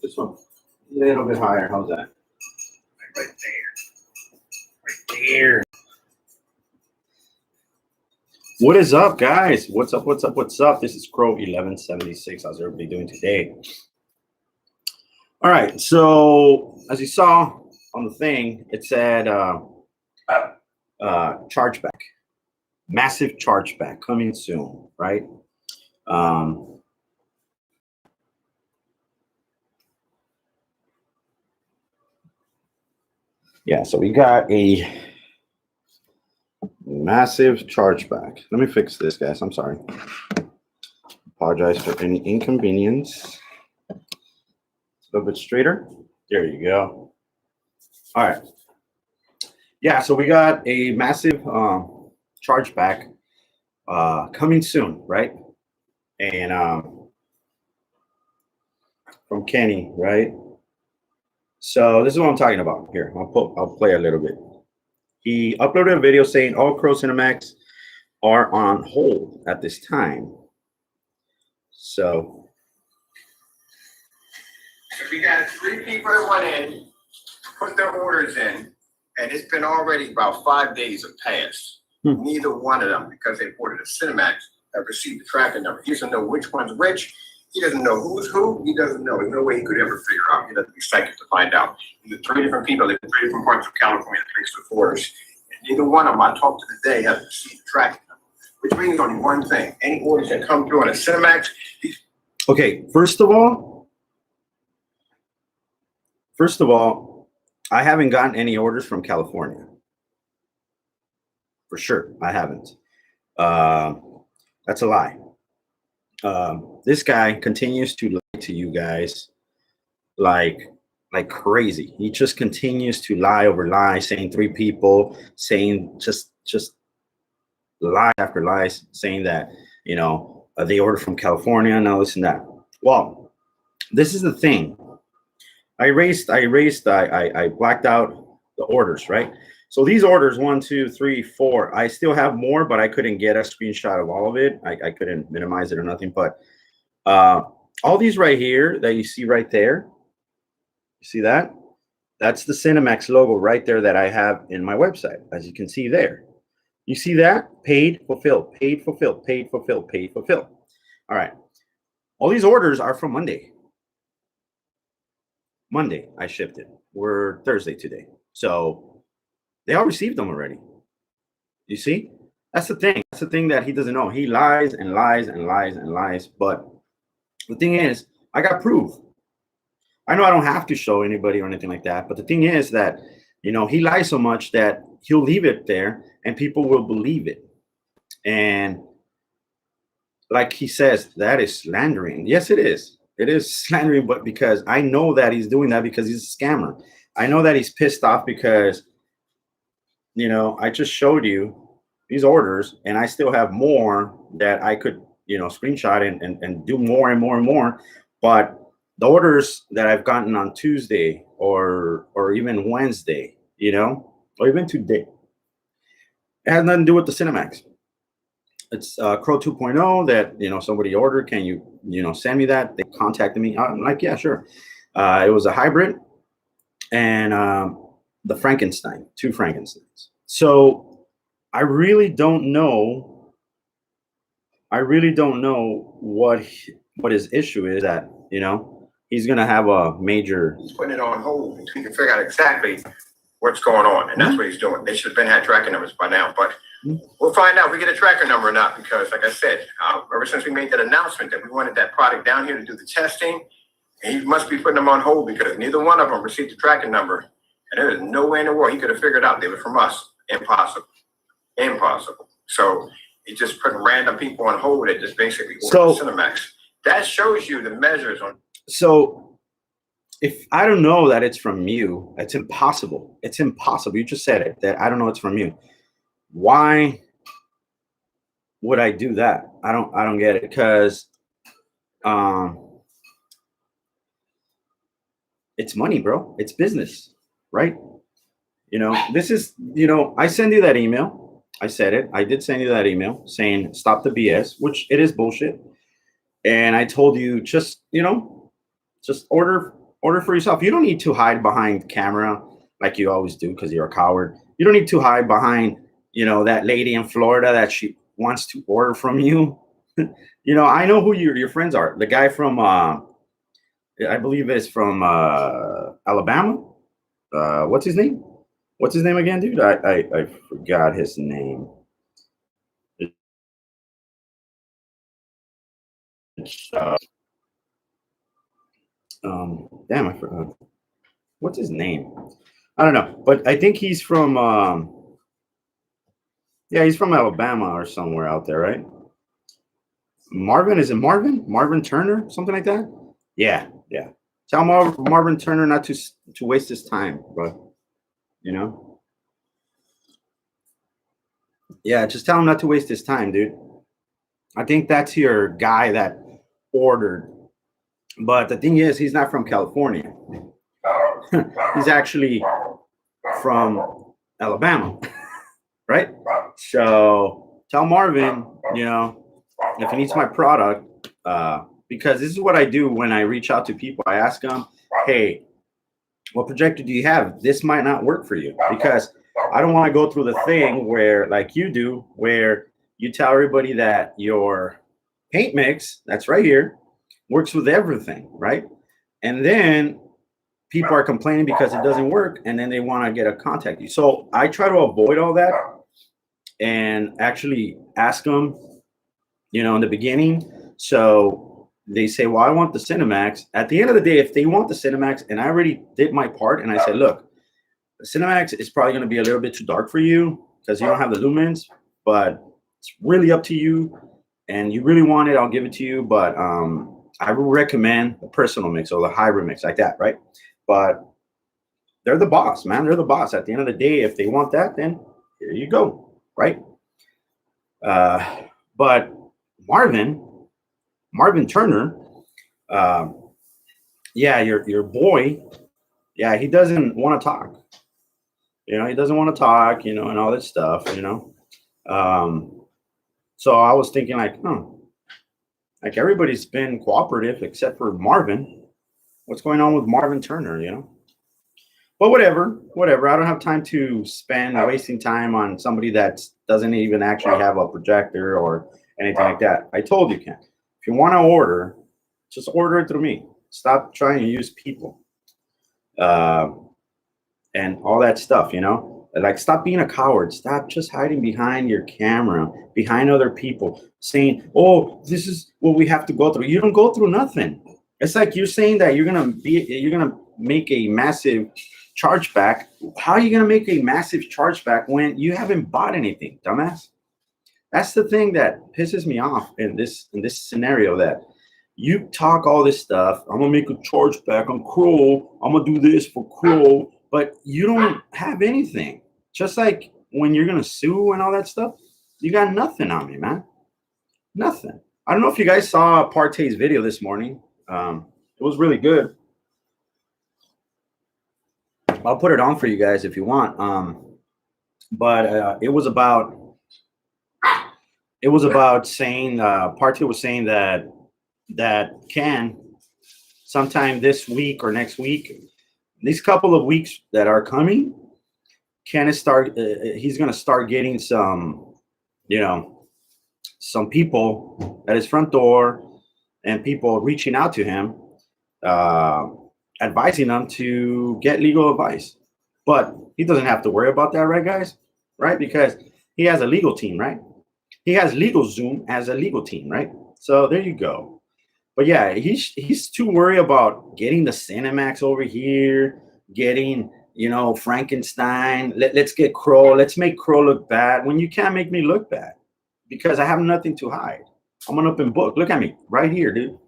This one, a little bit higher. How's that? Right there. Right there. What is up, guys? What's up? What's up? What's up? This is Crow 1176. How's everybody doing today? All right. So as you saw on the thing, it said ChargeBack, massive ChargeBack coming soon, right? Yeah. So we got a massive ChargeBack. Let me fix this, guys. I'm sorry. Apologize for any inconvenience. A little bit straighter. There you go. All right. Yeah, so we got a massive ChargeBack coming soon, right? And from Kenny, right? So this is what I'm talking about here. I'll play a little bit. He uploaded a video saying all Crow Cinemax are on hold at this time. So we got 3 people that went in, put their orders in, and it's been already about 5 days have passed. Neither one of them, because they ordered a Cinemax, have received the tracking number. He doesn't know which one's which. He doesn't know who's who. He doesn't know. There's no way he could ever figure out. He doesn't be psychic to find out. These are 3 different people in 3 different parts of California that placed the orders. And neither one of them I talked to today has received the tracking number, which means only one thing. Any orders that come through on a Cinemax, okay, first of all, I haven't gotten any orders from California. For sure, I haven't. That's a lie. This guy continues to lie to you guys like crazy. He just continues to lie over lie, saying 3 people, saying just lie after lies, saying that, you know, they ordered from California and all this and that. Well, this is the thing. I blacked out the orders, right? So these orders, 1, 2, 3, 4, I still have more, but I couldn't get a screenshot of all of it. I couldn't minimize it or nothing, but all these right here that you see right there, you see that? That's the Cinemax logo right there that I have in my website, as you can see there. You see that? Paid, fulfilled, paid, fulfilled, paid, fulfilled, paid, fulfilled. All right. All these orders are from Monday. Monday, I shipped it. We're Thursday today. So they all received them already. You see? That's the thing. That's the thing that he doesn't know. He lies and lies and lies and lies. But the thing is, I got proof. I know I don't have to show anybody or anything like that. But the thing is that, you know, he lies so much that he'll leave it there and people will believe it. And like he says, that is slandering. Yes, it is. It is slandering, but because I know that he's doing that because he's a scammer. I know that he's pissed off because, you know, I just showed you these orders and I still have more that I could, you know, screenshot and do more and more and more. But the orders that I've gotten on Tuesday or even Wednesday, you know, or even today, it has nothing to do with the Cinemax. It's Crow 2.0 that, you know, somebody ordered. Can you, you know, send me that? They contacted me. I'm like, yeah, sure. It was a hybrid and the Frankenstein, 2 Frankensteins. So I really don't know. What his issue is. That, you know, he's gonna have a major. He's putting it on hold until he can figure out exactly what's going on, and that's what he's doing. They should have had tracking numbers by now, but we'll find out if we get a tracker number or not. Because, like I said, ever since we made that announcement that we wanted that product down here to do the testing, he must be putting them on hold because neither one of them received the tracking number, and there is no way in the world he could have figured out they were from us. Impossible. So he's just putting random people on hold that just basically ordered Cinemax. That shows you the measures on. So if I don't know that it's from you, it's impossible. It's impossible. You just said it, that I don't know it's from you. Why would I do that? I don't get it. Because it's money, bro. It's business, right? You know, this is, you know, I send you that email. I said it. I did send you that email saying stop the BS, which it is bullshit. And I told you just, you know, just order Order for yourself. You don't need to hide behind camera like you always do because you're a coward. You don't need to hide behind, that lady in Florida that she wants to order from you. I know who your friends are. The guy from, I believe is from Alabama. What's his name? What's his name again, dude? I forgot his name. Damn, I forgot. What's his name? I don't know, but I think he's from. Yeah, he's from Alabama or somewhere out there, right? Marvin, is it Marvin? Marvin Turner, something like that. Yeah. Tell Marvin Turner not to waste his time, bro. Yeah, just tell him not to waste his time, dude. I think that's your guy that ordered. But the thing is, he's not from California. He's actually from Alabama, right? So tell Marvin, if he needs my product, because this is what I do when I reach out to people. I ask them, hey, what projector do you have? This might not work for you, because I don't want to go through the thing where, like you do, where you tell everybody that your paint mix, that's right here, works with everything, right? And then people are complaining because it doesn't work, and then they want to get a contact you. So I try to avoid all that and actually ask them, in the beginning. So they say, well, I want the Cinemax. At the end of the day, if they want the Cinemax, and I already did my part, and I said, look, the Cinemax is probably going to be a little bit too dark for you because you don't have the lumens, but it's really up to you. And you really want it, I'll give it to you. But I would recommend the personal mix or the hybrid mix like that, right? But they're the boss, man. They're the boss. At the end of the day, if they want that, then here you go, right? But Marvin Turner, yeah, your boy, yeah, he doesn't want to talk. He doesn't want to talk, and all this stuff, So I was thinking like everybody's been cooperative except for Marvin. What's going on with Marvin Turner, But whatever. I don't have time to spend wasting time on somebody that doesn't even actually have a projector or anything like that. I told you, Ken, if you want to order, just order it through me. Stop trying to use people. And all that stuff, like stop being a coward. Stop just hiding behind your camera, behind other people, saying, oh, this is what we have to go through. You don't go through nothing. It's like you're saying that you're gonna make a massive ChargeBack. How are you gonna make a massive ChargeBack when you haven't bought anything, dumbass? That's the thing that pisses me off in this scenario, that you talk all this stuff. I'm gonna make a ChargeBack on Crow. I'm gonna do this for Crow. But you don't have anything. Just like when you're going to sue and all that stuff, you got nothing on me, man. Nothing. I don't know if you guys saw Partey's video this morning. It was really good. I'll put it on for you guys if you want. But it was about saying, Partey was saying that Ken, sometime this week or next week, these couple of weeks that are coming, he's going to start getting some, some people at his front door and people reaching out to him, advising them to get legal advice. But he doesn't have to worry about that, right, guys? Right? Because he has a legal team, right? He has LegalZoom as a legal team, right? So there you go. But yeah, he's too worried about getting the Cinemax over here, getting, Frankenstein. Let's get Crow. Let's make Crow look bad when you can't make me look bad because I have nothing to hide. I'm an open book. Look at me right here, dude.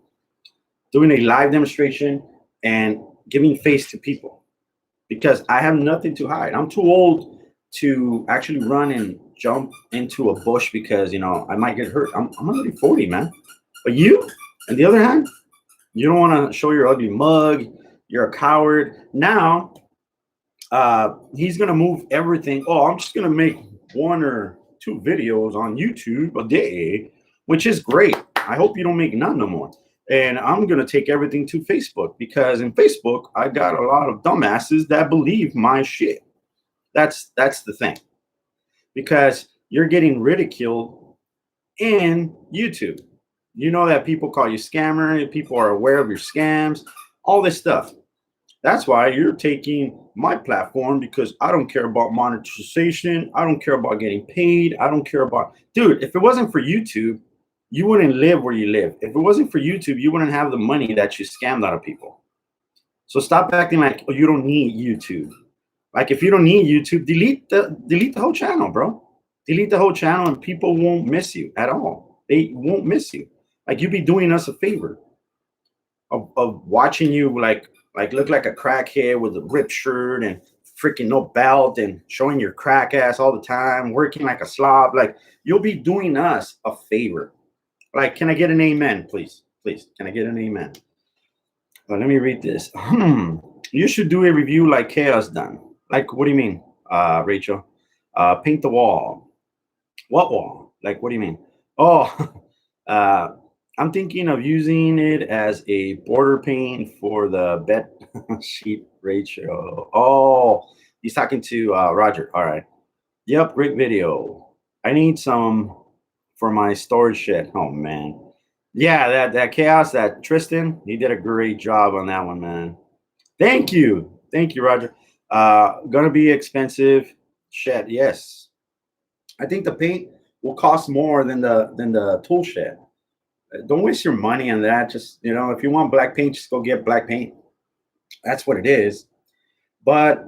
Doing a live demonstration and giving face to people because I have nothing to hide. I'm too old to actually run and jump into a bush because, I might get hurt. I'm already 40, man. But you, on the other hand, you don't want to show your ugly mug. You're a coward. Now, he's going to move everything. Oh, I'm just going to make 1 or 2 videos on YouTube a day, which is great. I hope you don't make none no more. And I'm going to take everything to Facebook, because in Facebook, I got a lot of dumbasses that believe my shit. That's the thing, because you're getting ridiculed in YouTube. You know that people call you scammer, people are aware of your scams, all this stuff. That's why you're taking my platform, because I don't care about monetization. I don't care about getting paid. I don't care about, dude, if it wasn't for YouTube, you wouldn't live where you live. If it wasn't for YouTube, you wouldn't have the money that you scammed out of people. So stop acting like, oh, you don't need YouTube. Like, if you don't need YouTube, delete the whole channel, bro. Delete the whole channel and people won't miss you at all. They won't miss you. Like, you'd be doing us a favor of watching you like look like a crackhead with a ripped shirt and freaking no belt and showing your crack ass all the time, working like a slob. Like, you'll be doing us a favor. Like, can I get an amen, please? Please, can I get an amen? Well, let me read this. You should do a review like Chaos done. Like, what do you mean, Rachel? Paint the wall. What wall? Like, what do you mean? Oh, I'm thinking of using it as a border paint for the bed sheet, Rachel. Oh, he's talking to Roger. All right. Yep, great video. I need some for my storage shed. Oh, man. Yeah, that Chaos, that Tristan, he did a great job on that one, man. Thank you. Thank you, Roger. Gonna be expensive shed. Yes. I think the paint will cost more than the tool shed. Don't waste your money on that. Just, you know, if you want black paint, just go get black paint. That's what it is. But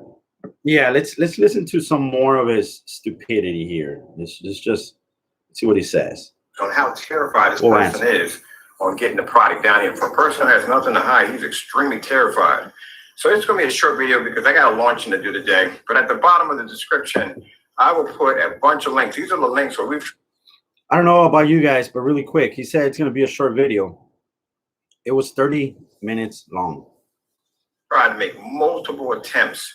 yeah, let's listen to some more of his stupidity here. Let's just see what he says. On how terrified this person is on getting the product down here. For a person who has nothing to hide, he's extremely terrified. So it's going to be a short video because I got a launching to do today. But at the bottom of the description, I will put a bunch of links. These are the links where we've... I don't know about you guys, but really quick, he said it's going to be a short video. It was 30 minutes long. Tried to make multiple attempts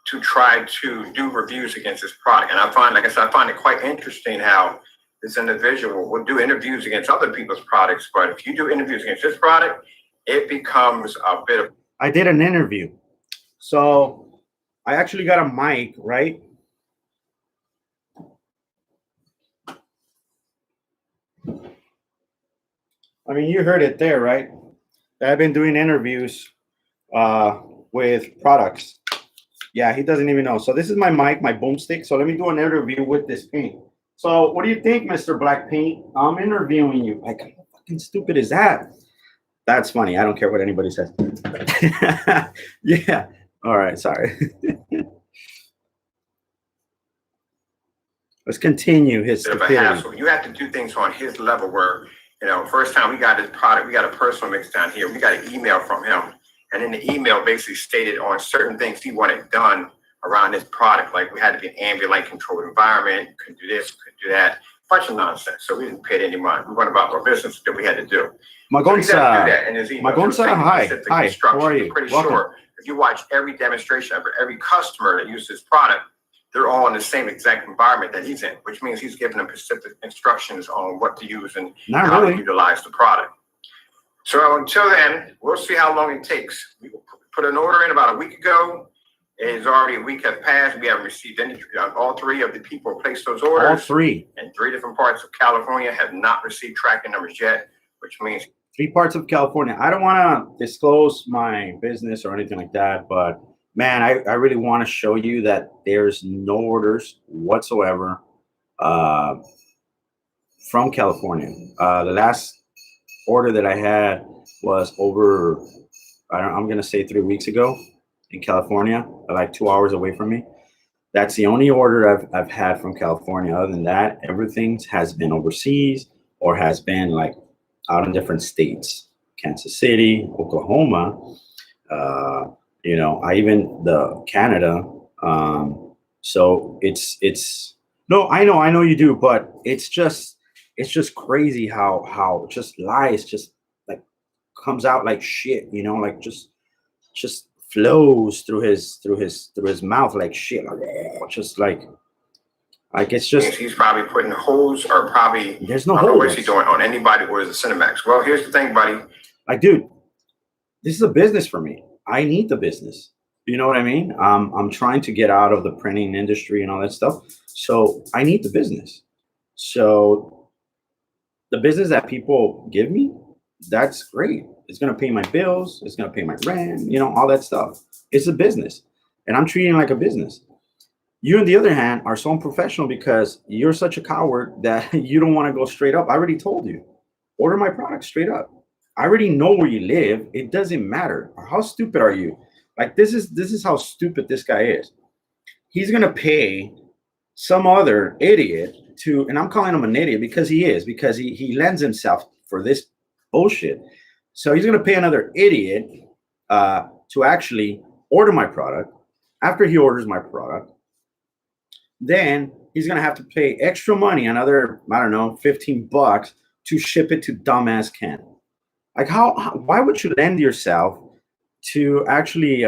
to try to do reviews against this product. And I find, like I said, I find it quite interesting how this individual will do interviews against other people's products. But if you do interviews against this product, it becomes a bit of... I did an interview. So I actually got a mic, right? I mean, you heard it there, right? I've been doing interviews with products. Yeah, he doesn't even know. So this is my mic, my boomstick. So let me do an interview with this paint. So what do you think, Mr. Black Paint? I'm interviewing you. Like, how fucking stupid is that? That's funny. I don't care what anybody says. Yeah. All right. Sorry. Let's continue his stupidity. You have to do things on his level where, you know, first time we got his product, we got a personal mix down here. We got an email from him. And in the email basically stated on certain things he wanted done around this product. Like, we had to be an ambient controlled environment. Couldn't do this, couldn't do that. Bunch of nonsense. So we didn't pay any money. We went about our business that we had to do. Magonza, hi. Hi, how are you? I'm pretty sure if you watch every demonstration of every customer that uses this product, they're all in the same exact environment that he's in, which means he's giving them specific instructions on what to use and how to utilize the product. So until then, we'll see how long it takes. We put an order in about a week ago. It is already a week has passed. We haven't received any. All three of the people who placed those orders. All three. In 3 different parts of California have not received tracking numbers yet, which means 3 parts of California. I don't want to disclose my business or anything like that, but man, I really want to show you that there's no orders whatsoever from California. The last order that I had was over, I'm going to say 3 weeks ago in California, like 2 hours away from me. That's the only order I've had from California. Other than that, everything has been overseas or has been like out in different states, Kansas City, Oklahoma, you know, I even the Canada. So it's no, I know you do, but it's just crazy how just lies just like comes out like shit, you know, like just flows through his mouth like shit, like just like it's just he's probably putting holes or probably there's no holes. What's he doing on anybody who is a Cinemax? Well, here's the thing, buddy. Like, dude, this is a business for me. I need the business. You know what I mean? I'm trying to get out of the printing industry and all that stuff. So I need the business. So the business that people give me, that's great. It's gonna pay my bills, it's gonna pay my rent, all that stuff. It's a business. And I'm treating it like a business. You, on the other hand, are so unprofessional because you're such a coward that you don't want to go straight up. I already told you, order my product straight up. I already know where you live. It doesn't matter. How stupid are you? Like, this is how stupid this guy is. He's gonna pay some other idiot to, and I'm calling him an idiot because he is, because he lends himself for this bullshit. So he's gonna pay another idiot to actually order my product. After he orders my product, then he's gonna have to pay extra money, another, I don't know, $15 to ship it to dumbass Ken. Like, why would you lend yourself to actually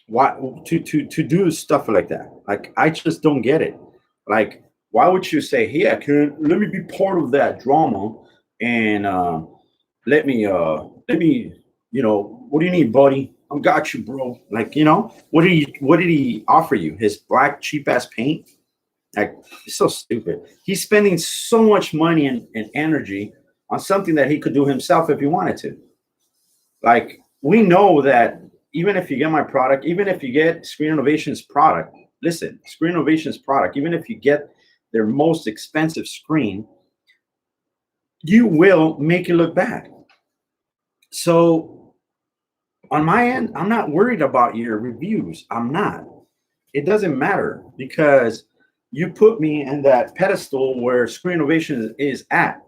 why to do stuff like that? Like, I just don't get it. Like, why would you say, "Hey, Ken, let me be part of that drama and let me what do you need, buddy? I got you, bro." Like, what did he offer you? His black cheap ass paint? Like, it's so stupid. He's spending so much money and energy on something that he could do himself if he wanted to. Like, we know that even if you get my product, even if you get Screen Innovations product, listen, Screen Innovations product, even if you get their most expensive screen, you will make it look bad. So on my end, I'm not worried about your reviews. I'm not. It doesn't matter because you put me in that pedestal where Screen Innovations is at,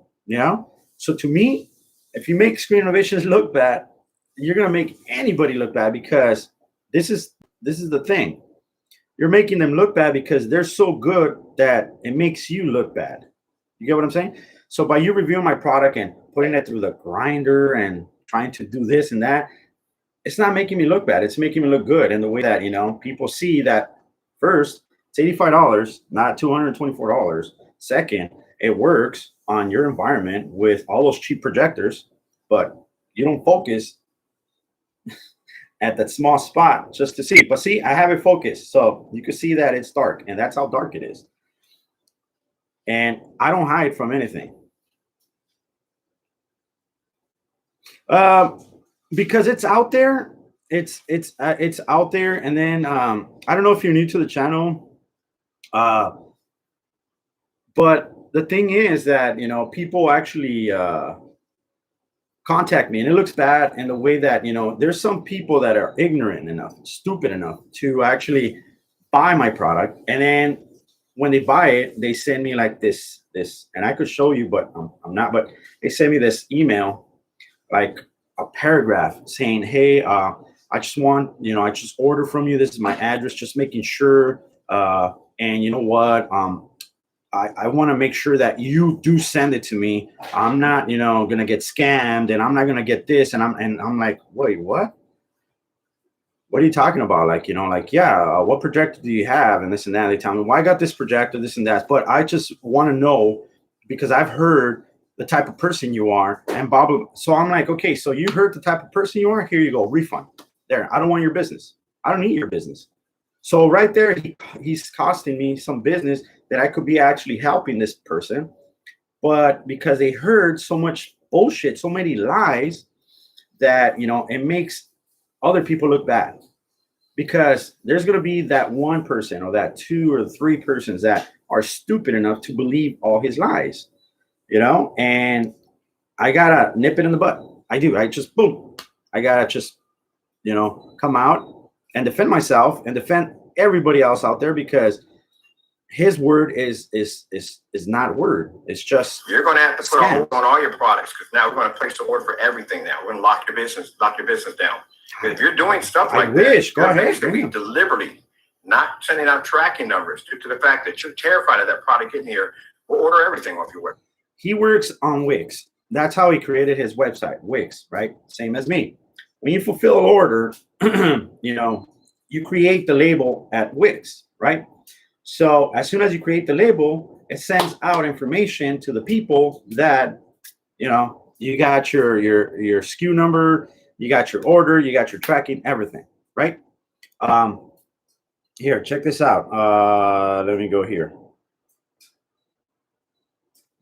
So to me, if you make Screen Innovations look bad, you're gonna make anybody look bad, because this is the thing. You're making them look bad because they're so good that it makes you look bad. You get what I'm saying? So by you reviewing my product and putting it through the grinder and trying to do this and that, it's not making me look bad. It's making me look good in the way that, people see that, first, it's $85, not $224. Second, it works on your environment with all those cheap projectors, but you don't focus at that small spot just to see. But see, I have it focused, so you can see that it's dark, and that's how dark it is. And I don't hide from anything. Because it's out there. It's out there. And then I don't know if you're new to the channel, but the thing is that people actually contact me, and it looks bad in the way that there's some people that are ignorant enough, stupid enough to actually buy my product, and then when they buy it, they send me like this, and I could show you, but I'm not. But they send me this email, like a paragraph saying, "Hey, I just want, I just order from you. This is my address. Just making sure. And you know what? I want to make sure that you do send it to me. I'm not, gonna get scammed, and I'm not gonna get this." And I'm like, "Wait, what? What are you talking about?" Like, yeah, what projector do you have, and this and that. They tell me, "Well, I got this projector, this and that." But I just want to know, because I've heard the type of person you are, and Bob. So I'm like, okay, so you heard the type of person you are. Here you go, refund. There. I don't want your business. I don't need your business. So right there, he's costing me some business that I could be actually helping this person. But because they heard so much bullshit, so many lies, that, it makes other people look bad. Because there's going to be that one person or that two or three persons that are stupid enough to believe all his lies, and I got to nip it in the butt. I do. I just, boom. I got to just, come out and defend myself and defend everybody else out there, because his word is not word. It's just, you're going to have to put a hold on all your products, because now we're going to place the order for everything. Now we're going to lock your business down. If you're doing stuff like that, go ahead. It's going to be deliberately not sending out tracking numbers due to the fact that you're terrified of that product getting here. We'll order everything off your website. He works on Wix. That's how he created his website, Wix, right? Same as me. When you fulfill an order, you create the label at Wix, right? So as soon as you create the label, it sends out information to the people that, You got your SKU number, you got your order, you got your tracking, everything, right? Here, check this out. Let me go here.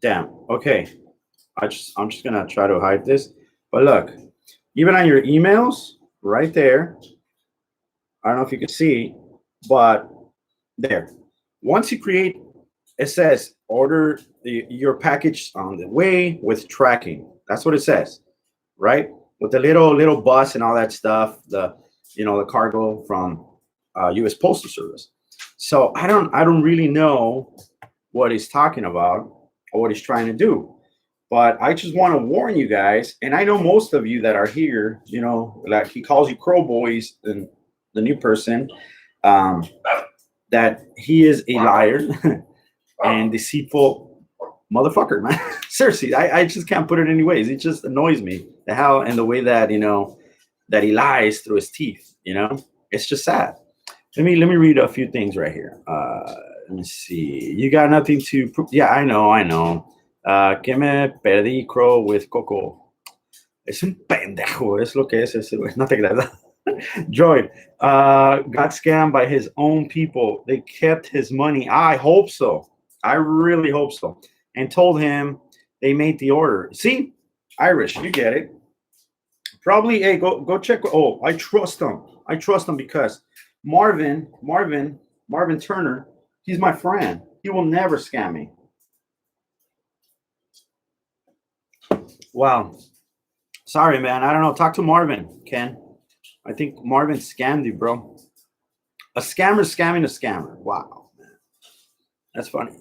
Damn. Okay. I'm just gonna try to hide this. But look, even on your emails, right there. I don't know if you can see, but there. Once you create, it says order your package on the way with tracking. That's what it says, right? With the little bus and all that stuff. The cargo from U.S. Postal Service. So I don't really know what he's talking about or what he's trying to do. But I just want to warn you guys, and I know most of you that are here, like he calls you crow boys, and the new person, that he is a liar and deceitful motherfucker, man. Seriously, I just can't put it any ways. It just annoys me the how and the way that that he lies through his teeth. It's just sad. Let me read a few things right here. Let me see. You got nothing to prove. Yeah, I know. Que me perdí, crow with Coco. Es un pendejo, es lo que es ese güey. No te creas. Droid got scammed by his own people. They kept his money. I hope so. I really hope so. And told him they made the order. See, Irish, you get it. Probably, hey, go check. Oh, I trust him. I trust him because Marvin Turner, he's my friend. He will never scam me. Wow. Sorry, man. I don't know. Talk to Marvin, Ken. I think Marvin scammed you, bro. A scammer scamming a scammer. Wow, man. That's funny.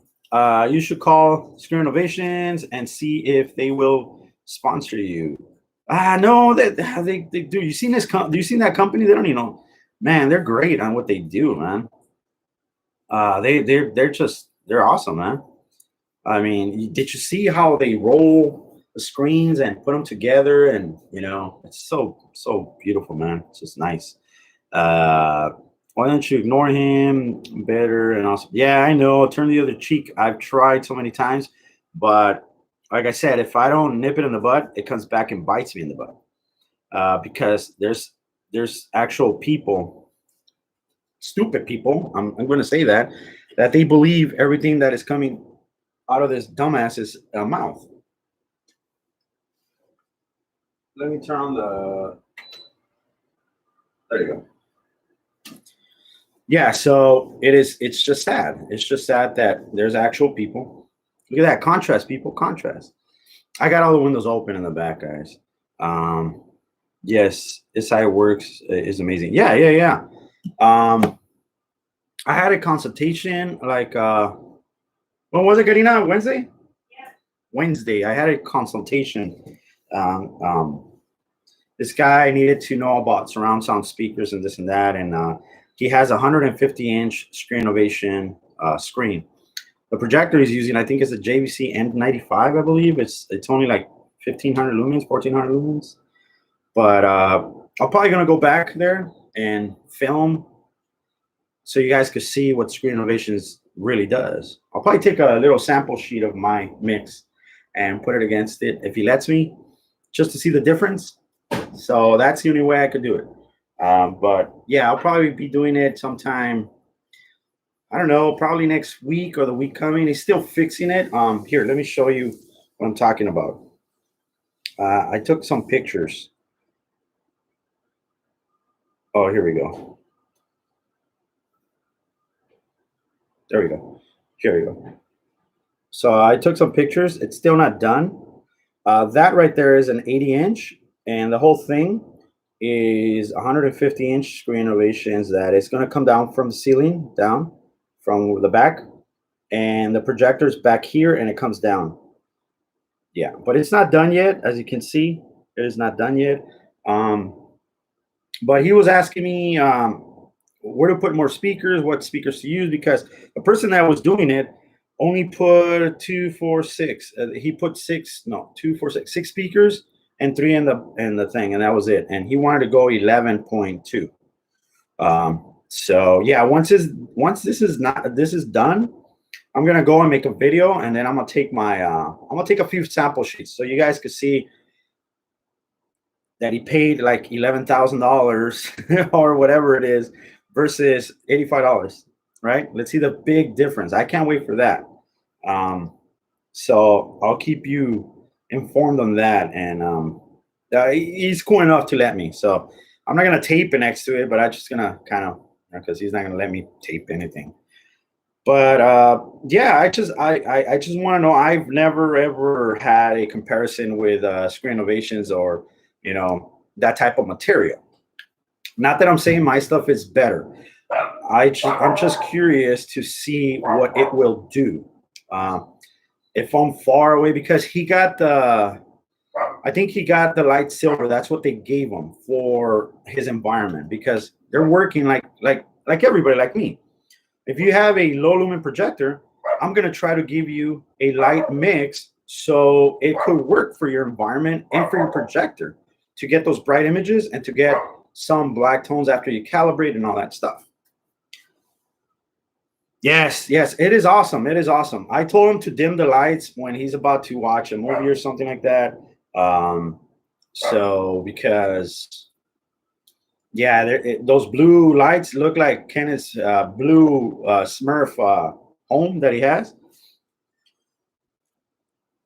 You should call Screw Innovations and see if they will sponsor you. No, they do. You seen this? Do you seen that company? They don't even know. Man, they're great on what they do, man. They're awesome, man. I mean, did you see how they roll the screens and put them together? And it's so beautiful, man. It's just nice. Why don't you ignore him? Better and awesome. Yeah, I know. Turn the other cheek. I've tried so many times, but like I said, if I don't nip it in the butt, it comes back and bites me in the butt. Because there's actual people, stupid people. I'm going to say that they believe everything that is coming out of this dumbass's mouth. Let me turn on the. There you go. Yeah, so it's just sad. It's just sad that there's actual people. Look at that contrast, people. Contrast. I got all the windows open in the back, guys. Yes, this how it works is amazing. Yeah. I had a consultation like when was it, Karina? Wednesday? Yeah. Wednesday. I had a consultation. This guy needed to know about surround sound speakers and this and that, and he has a 150-inch Screen Innovation screen. The projector he's using, I think, is a JVC N95, I believe. It's only like 1,500 lumens, 1,400 lumens. But I'm probably gonna go back there and film so you guys could see what Screen Innovations really does. I'll probably take a little sample sheet of my mix and put it against it if he lets me, just to see the difference. So that's the only way I could do it. But yeah, I'll probably be doing it sometime, I don't know, probably next week or the week coming. He's still fixing it. Here, let me show you what I'm talking about. I took some pictures. Oh, here we go. There we go. Here we go. So I took some pictures. It's still not done. That right there is an 80-inch, and the whole thing is 150-inch Screen Innovations that is going to come down from the ceiling, down from the back, and the projector's back here, and it comes down. Yeah, but it's not done yet. As you can see, it is not done yet. But he was asking me where to put more speakers, what speakers to use, because the person that was doing it only put 2, 4, 6. He put 6 speakers and 3 in the thing, and that was it. And he wanted to go 11.2. So yeah, once this is done, I'm gonna go and make a video, and then I'm gonna take a few sample sheets so you guys can see that he paid like $11,000 or whatever it is versus $85, right? Let's see the big difference. I can't wait for that. So I'll keep you informed on that. And he's cool enough to let me. So I'm not gonna tape it next to it, but I'm just gonna kind of, because he's not gonna let me tape anything. But yeah, I just want to know. I've never ever had a comparison with Screen Innovations or that type of material. Not that I'm saying my stuff is better. I'm just curious to see what it will do. If I'm far away, because I think he got the light silver. That's what they gave him for his environment, because they're working like everybody, like me. If you have a low lumen projector, I'm going to try to give you a light mix so it could work for your environment and for your projector to get those bright images and to get some black tones after you calibrate and all that stuff. Yes, it is awesome. It is awesome. I told him to dim the lights when he's about to watch a movie or something like that. So because yeah, those blue lights look like Kenneth's blue Smurf home that he has.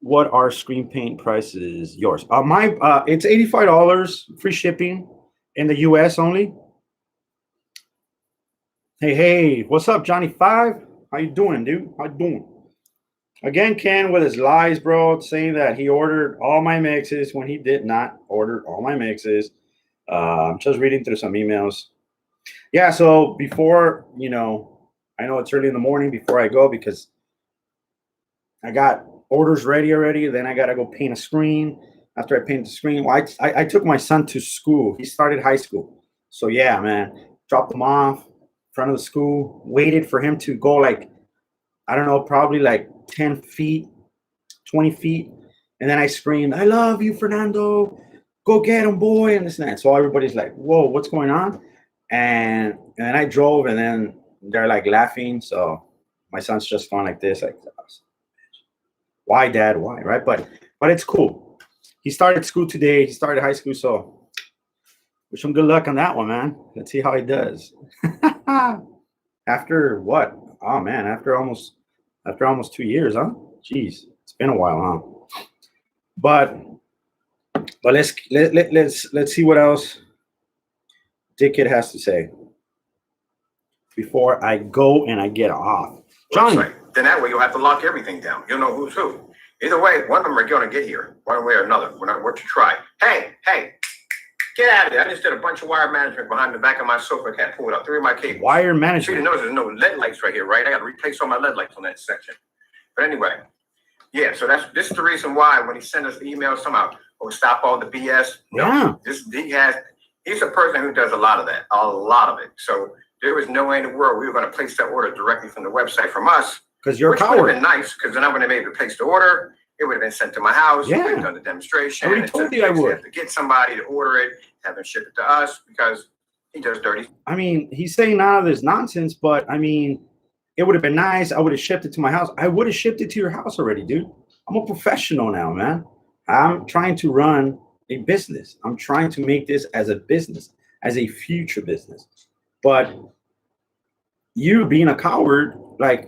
What are screen paint prices? Yours? It's $85, free shipping in the US only. Hey, what's up, Johnny 5? How you doing, dude? How you doing? Again, Ken with his lies, bro, saying that he ordered all my mixes when he did not order all my mixes. I'm just reading through some emails. Yeah, so before, I know it's early in the morning before I go, because I got orders ready already. Then I got to go paint a screen. After I paint the screen, well, I took my son to school. He started high school. So, yeah, man, dropped him off in front of the school, waited for him to go I don't know, probably 10 feet, 20 feet. And then I screamed, "I love you, Fernando. Go get him, boy," and this and that. So everybody's like, "Whoa, what's going on?" And then I drove, and then they're laughing. So my son's just going like this, "Why, Dad? Why?" Right? But it's cool. He started school today. He started high school, so wish him good luck on that one, man. Let's see how he does. After what? Oh man, after almost 2 years, huh? Jeez, it's been a while, huh? But let's see what else Dickhead has to say before I go and I get off. Johnny. Right. Then that way you'll have to lock everything down. You'll know who's who. Either way, one of them are going to get here, one way or another. We're not worth to try. Hey, get out of there. I just did a bunch of wire management behind the back of my sofa. I can't pull it up. 3 of my cables. Wire management. So you notice there's no LED lights right here, right? I got to replace all my LED lights on that section. But anyway, yeah, so this is the reason why when he sent us the email somehow, stop all the BS. No, yeah. He's a person who does a lot of that, a lot of it. So there was no way in the world we were going to place that order directly from the website from us. Because you're a coward. Which would have been nice, because then I would have been able to place the order. It would have been sent to my house. Yeah. We would have done the demonstration. I already told you I would. Have to get somebody to order it, have them ship it to us, because he does dirty. I mean, he's saying none of this nonsense, but I mean, it would have been nice. I would have shipped it to my house. I would have shipped it to your house already, dude. I'm a professional now, man. I'm trying to run a business. I'm trying to make this as a business, as a future business. But you being a coward,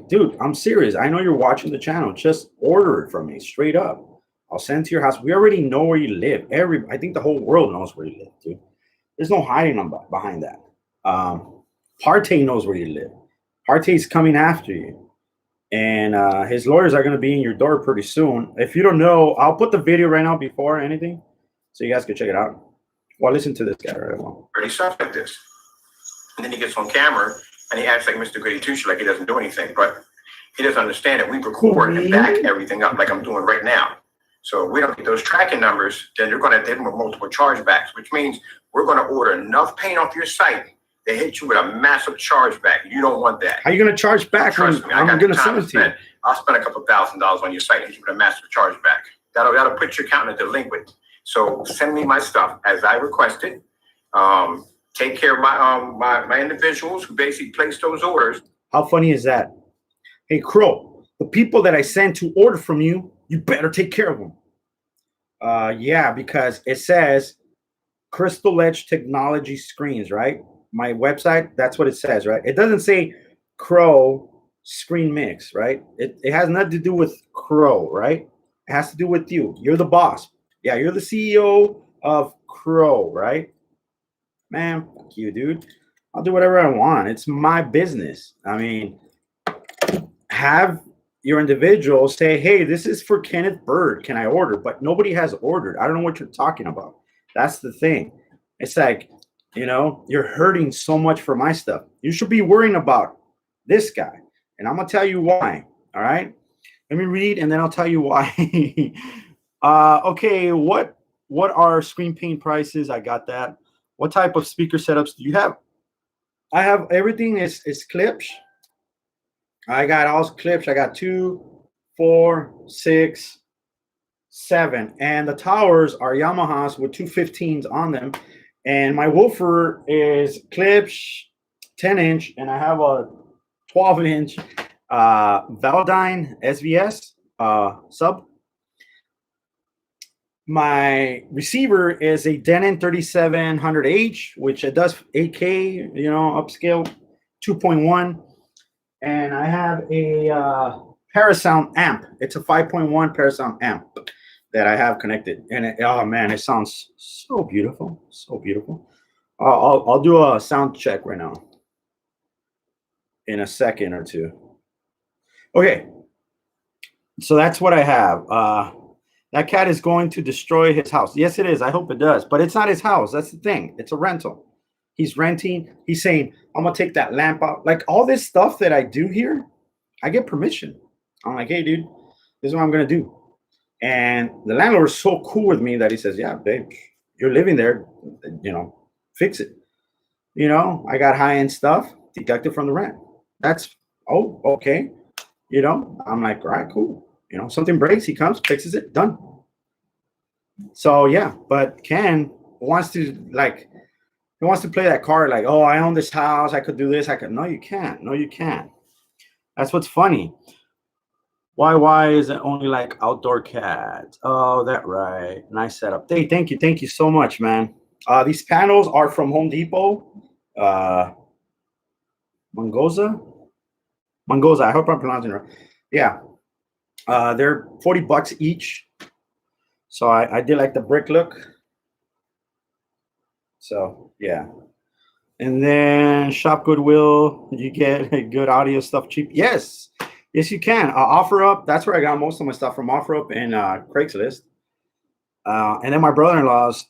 dude, I'm serious. I know you're watching the channel. Just order it from me straight up. I'll send it to your house. We already know where you live. I think the whole world knows where you live, dude. There's no hiding behind that. Partey knows where you live. Partey's coming after you. And his lawyers are going to be in your door pretty soon. If you don't know, I'll put the video right now before anything, so you guys can check it out. Well, listen to this guy right now. Pretty stuff like this. And then he gets on camera and he acts like Mr. Goody Two-Shoes, like he doesn't do anything. But he doesn't understand that we record and back everything up like I'm doing right now. So we don't get those tracking numbers, then they're going to hit them with multiple chargebacks, which means we're going to order enough paint off your site. They hit you with a massive chargeback. You don't want that. How are you going to charge back? Trust me, I'm going to send it to you. I'll spend a couple $1,000s on your site and hit you with a massive chargeback. That'll put your account in delinquent. So send me my stuff as I requested. Take care of my individuals who basically place those orders. How funny is that? Hey, Crow, the people that I sent to order from you, you better take care of them. Yeah, because it says Crystal Edge Technology screens, right? My website, that's what it says, right? It doesn't say Crow screen mix, right? It has nothing to do with Crow, right? It has to do with you. You're the boss. Yeah, you're the CEO of Crow, right? Man, fuck you, dude. I'll do whatever I want. It's my business. I mean, have your individual say, hey, this is for Kenneth Bird. Can I order? But nobody has ordered. I don't know what you're talking about. That's the thing. It's like, you're hurting so much for my stuff. You should be worrying about this guy. And I'm going to tell you why. All right. Let me read and then I'll tell you why. Okay. What are screen paint prices? I got that. What type of speaker setups do you have? I have everything is clips. I got all clips. I got 2, 4, 6, 7. And the towers are Yamahas with 215s on them. And my woofer is clips 10-inch. And I have a 12-inch Valdyne SVS sub. My receiver is a Denon 3700H, which it does 8K, upscale 2.1. And I have a Parasound amp. It's a 5.1 Parasound amp that I have connected. And oh man, it sounds so beautiful, so beautiful. I'll do a sound check right now in a second or two. Okay, so that's what I have. That cat is going to destroy his house. Yes, it is. I hope it does. But it's not his house. That's the thing. It's a rental. He's renting. He's saying, I'm going to take that lamp out. Like all this stuff that I do here, I get permission. I'm like, hey, dude, this is what I'm going to do. And the landlord is so cool with me that he says, yeah, babe, you're living there. Fix it. I got high-end stuff deducted from the rent. That's, oh, okay. I'm like, all right, cool. Something breaks, he comes, fixes it, done. So yeah, but Ken wants to play that card like, oh, I own this house, I could do this, I could. No, you can't. No, you can't. That's what's funny. Why is it only like outdoor cats? Oh, that right. Nice setup. Hey, thank you so much, man. These panels are from Home Depot. Mangoza. I hope I'm pronouncing it right. Yeah. They're $40 each. So I did like the brick look. So yeah. And then Shop Goodwill, you get good audio stuff cheap. Yes, you can. OfferUp, that's where I got most of my stuff from, OfferUp and Craigslist. And then my brother-in-law's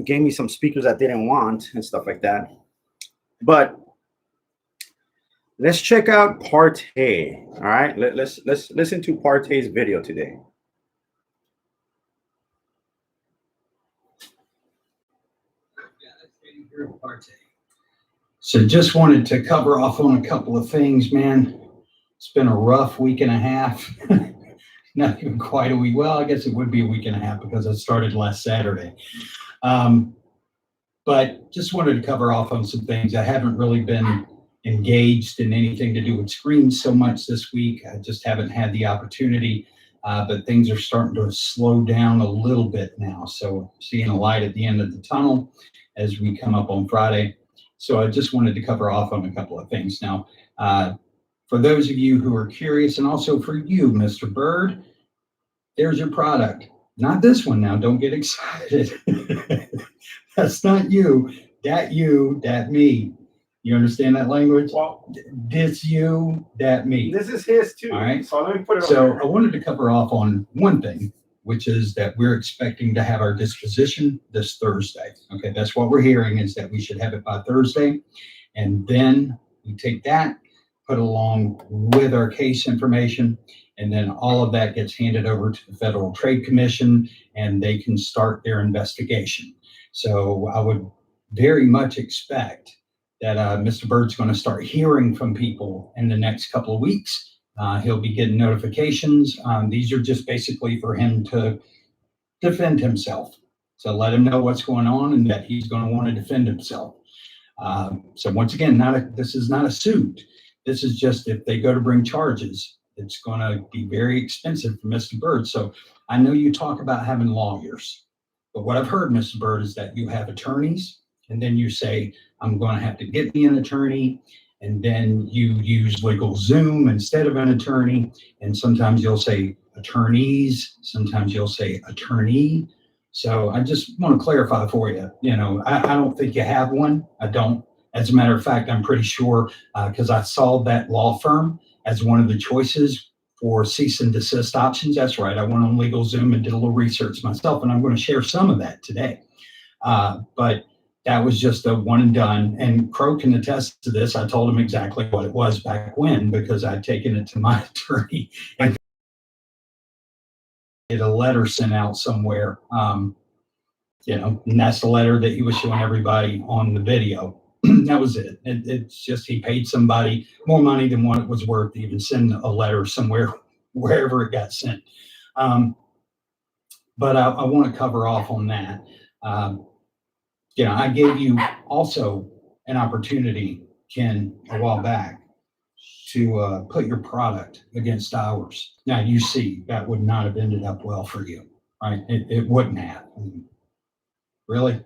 gave me some speakers I didn't want and stuff like that. But let's check out Partey. All right, let's listen to Partey's video today. So just wanted to cover off on a couple of things, man. It's been a rough week and a half. Not even quite a week. Well, I guess it would be a week and a half because I started last Saturday. But just wanted to cover off on some things. I haven't really been engaged in anything to do with screens so much this week. I just haven't had the opportunity, but things are starting to slow down a little bit now. So seeing a light at the end of the tunnel as we come up on Friday. So I just wanted to cover off on a couple of things. Now, for those of you who are curious, and also for you, Mr. Bird, there's your product. Not this one now, don't get excited. That's not you, that me. You understand that language? Well, this you, that me. this is his too. All right. So let me put it So on I wanted to cover off on one thing, which is that we're expecting to have our disposition this Thursday. Okay, that's what we're hearing, is that we should have it by Thursday. And then we take that, put along with our case information, and then all of that gets handed over to the Federal Trade Commission, and they can start their investigation. So I would very much expect that Mr. Bird's going to start hearing from people in the next couple of weeks. He'll be getting notifications. These are just basically for him to defend himself. So let him know what's going on and that he's going to want to defend himself. So once again, this is not a suit. This is just if they go to bring charges, it's going to be very expensive for Mr. Bird. So I know you talk about having lawyers. But what I've heard, Mr. Bird, is that you have attorneys, and then you say, I'm going to have to get me an attorney, and then you use LegalZoom instead of an attorney, and sometimes you'll say attorneys, sometimes you'll say attorney. So I just want to clarify for you, I don't think you have one. I don't. As a matter of fact, I'm pretty sure, because I saw that law firm as one of the choices for cease and desist options. That's right. I went on LegalZoom and did a little research myself, and I'm going to share some of that today. But that was just a one and done. And Crow can attest to this. I told him exactly what it was back when, because I'd taken it to my attorney and get a letter sent out somewhere, and that's the letter that he was showing everybody on the video. That was it. It's just he paid somebody more money than what it was worth to even send a letter somewhere, wherever it got sent. But I want to cover off on that. I gave you also an opportunity, Ken, a while back to put your product against ours. Now, you see, that would not have ended up well for you, right? It wouldn't have. I mean, really?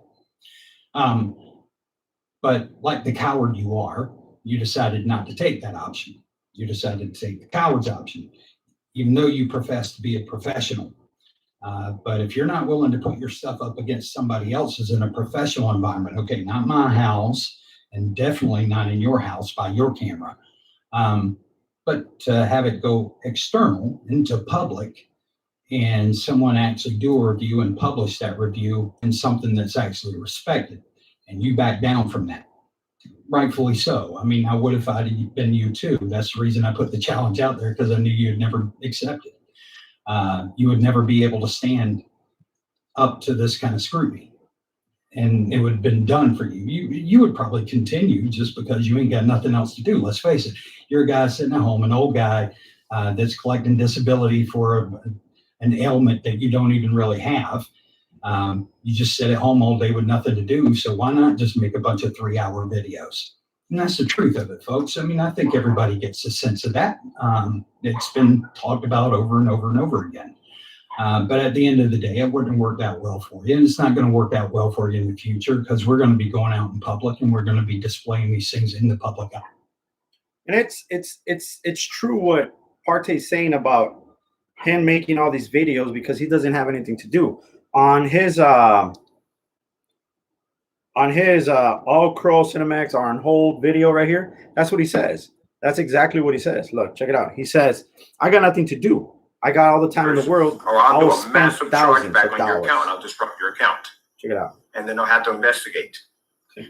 But like the coward you are, you decided not to take that option. You decided to take the coward's option, even though you profess to be a professional. But if you're not willing to put your stuff up against somebody else's in a professional environment, okay, not my house, and definitely not in your house by your camera, but to have it go external into public and someone actually do a review and publish that review in something that's actually respected, and you back down from that. Rightfully so. I mean, I would if I'd been you too. That's the reason I put the challenge out there, because I knew you'd never accept it. You would never be able to stand up to this kind of scrutiny, and it would have been done for you. You would probably continue just because you ain't got nothing else to do. Let's face it. You're a guy sitting at home, an old guy that's collecting disability for an ailment that you don't even really have. You just sit at home all day with nothing to do. So why not just make a bunch of 3-hour videos? And that's the truth of it, folks. I mean, I think everybody gets a sense of that. It's been talked about over and over and over again. But at the end of the day, it wouldn't have worked out well for you. And it's not going to work out well for you in the future, because we're going to be going out in public and we're going to be displaying these things in the public eye. And it's true what Partey's saying about him making all these videos because he doesn't have anything to do. On his All Crow Cinemax on hold video right here, that's what he says. That's exactly what he says. Look, check it out. He says, I got nothing to do. I got all the time in the world. Or I'll do a spend massive thousands chargeback of on your dollars. account. I'll disrupt your account. Check it out. And then I'll have to investigate.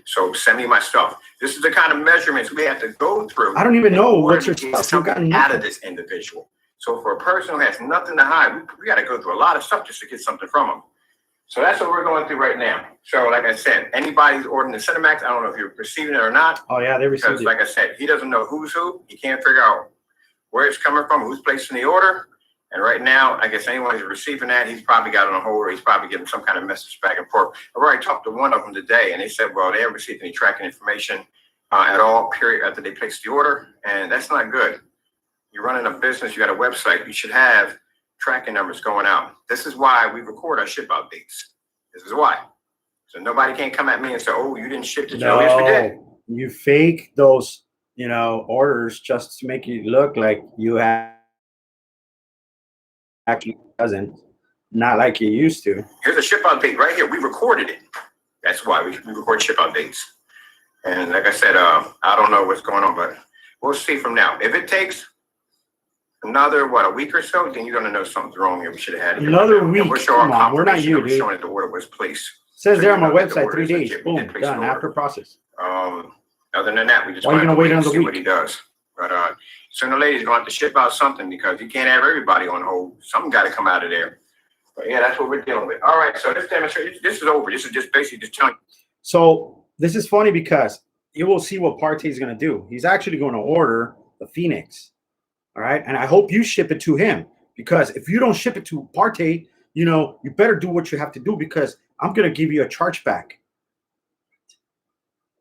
So send me my stuff. This is the kind of measurements we have to go through. I don't even know what your to get stuff. You got something out of nothing. this individual. So for a person who has nothing to hide, we got to go through a lot of stuff just to get something from them. So that's what we're going through right now. So like I said, anybody's ordering the Cinemax, I don't know if you're receiving it or not. Oh yeah, they received Because it. like I said, he doesn't know who's who. He can't figure out where it's coming from, who's placing the order. And right now, I guess anyone who's receiving that, he's probably got it on hold, or he's probably getting some kind of message back and forth. I've already talked to one of them today, and they said, well, they haven't received any tracking information at all, period, after they placed the order. And that's not good. You're running a business, you got a website, you should have tracking numbers going out. This is why we record our ship out dates. This is why. So nobody can come at me and say, oh, you didn't ship to Joe. Yes, we did. You fake those, orders just to make it look like you have actually doesn't, not like you used to. Here's a ship out date right here. We recorded it. That's why we record ship out dates. And like I said, I don't know what's going on, but we'll see from now. If it takes another, a week or so, then you're going to know something's wrong here. We should have had it. Another week? We'll show our Come on, we're not confirmation you, that we're dude. showing that the order was placed. Says So there you on my know that the website, order 3 is days. legit. We did Boom, place an done, order. after process. Other than that, we just Why you want gonna to wait wait and another see week? what he does. But sooner or later, he's going to have to ship out something because you can't have everybody on hold. Something got to come out of there. But yeah, that's what we're dealing with. All right, so this demonstration, this is over. This is just basically just telling you. So this is funny because you will see what Partey is going to do. He's actually going to order the Phoenix. All right. And I hope you ship it to him, because if you don't ship it to Partey, you better do what you have to do, because I'm going to give you a chargeback.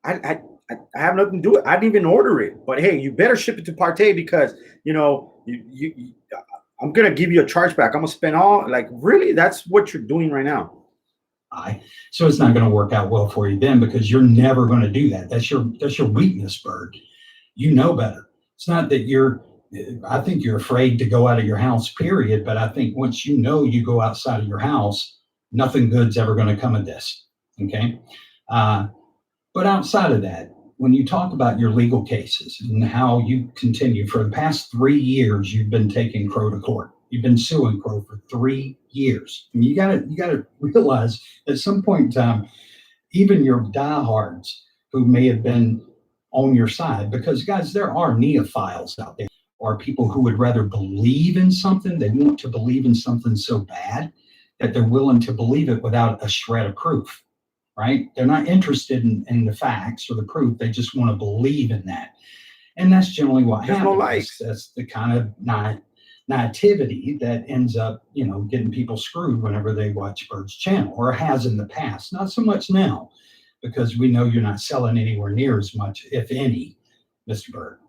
I have nothing to do with it. I didn't even order it. But hey, you better ship it to Partey, because I'm going to give you a chargeback. I'm going to spend really, that's what you're doing right now. high. So it's not going to work out well for you then, because you're never going to do that. That's your weakness, Bird. You know better. It's not that I think you're afraid to go out of your house, period. But I think once you know you go outside of your house, nothing good's ever going to come of this. Okay. But outside of that, when you talk about your legal cases and how you continue for the past 3 years, you've been taking Crow to court. You've been suing Crow for 3 years. I mean, you gotta realize at some point in time, even your diehards who may have been on your side, because guys, there are neophiles out there, or people who would rather believe in something. They want to believe in something so bad that they're willing to believe it without a shred of proof. Right? They're not interested in the facts or the proof. They just want to believe in that. And that's generally what There's happens. no likes. That's the kind of naivety that ends up, getting people screwed whenever they watch Bird's channel, or has in the past. Not so much now, because we know you're not selling anywhere near as much, if any, Mr. Bird.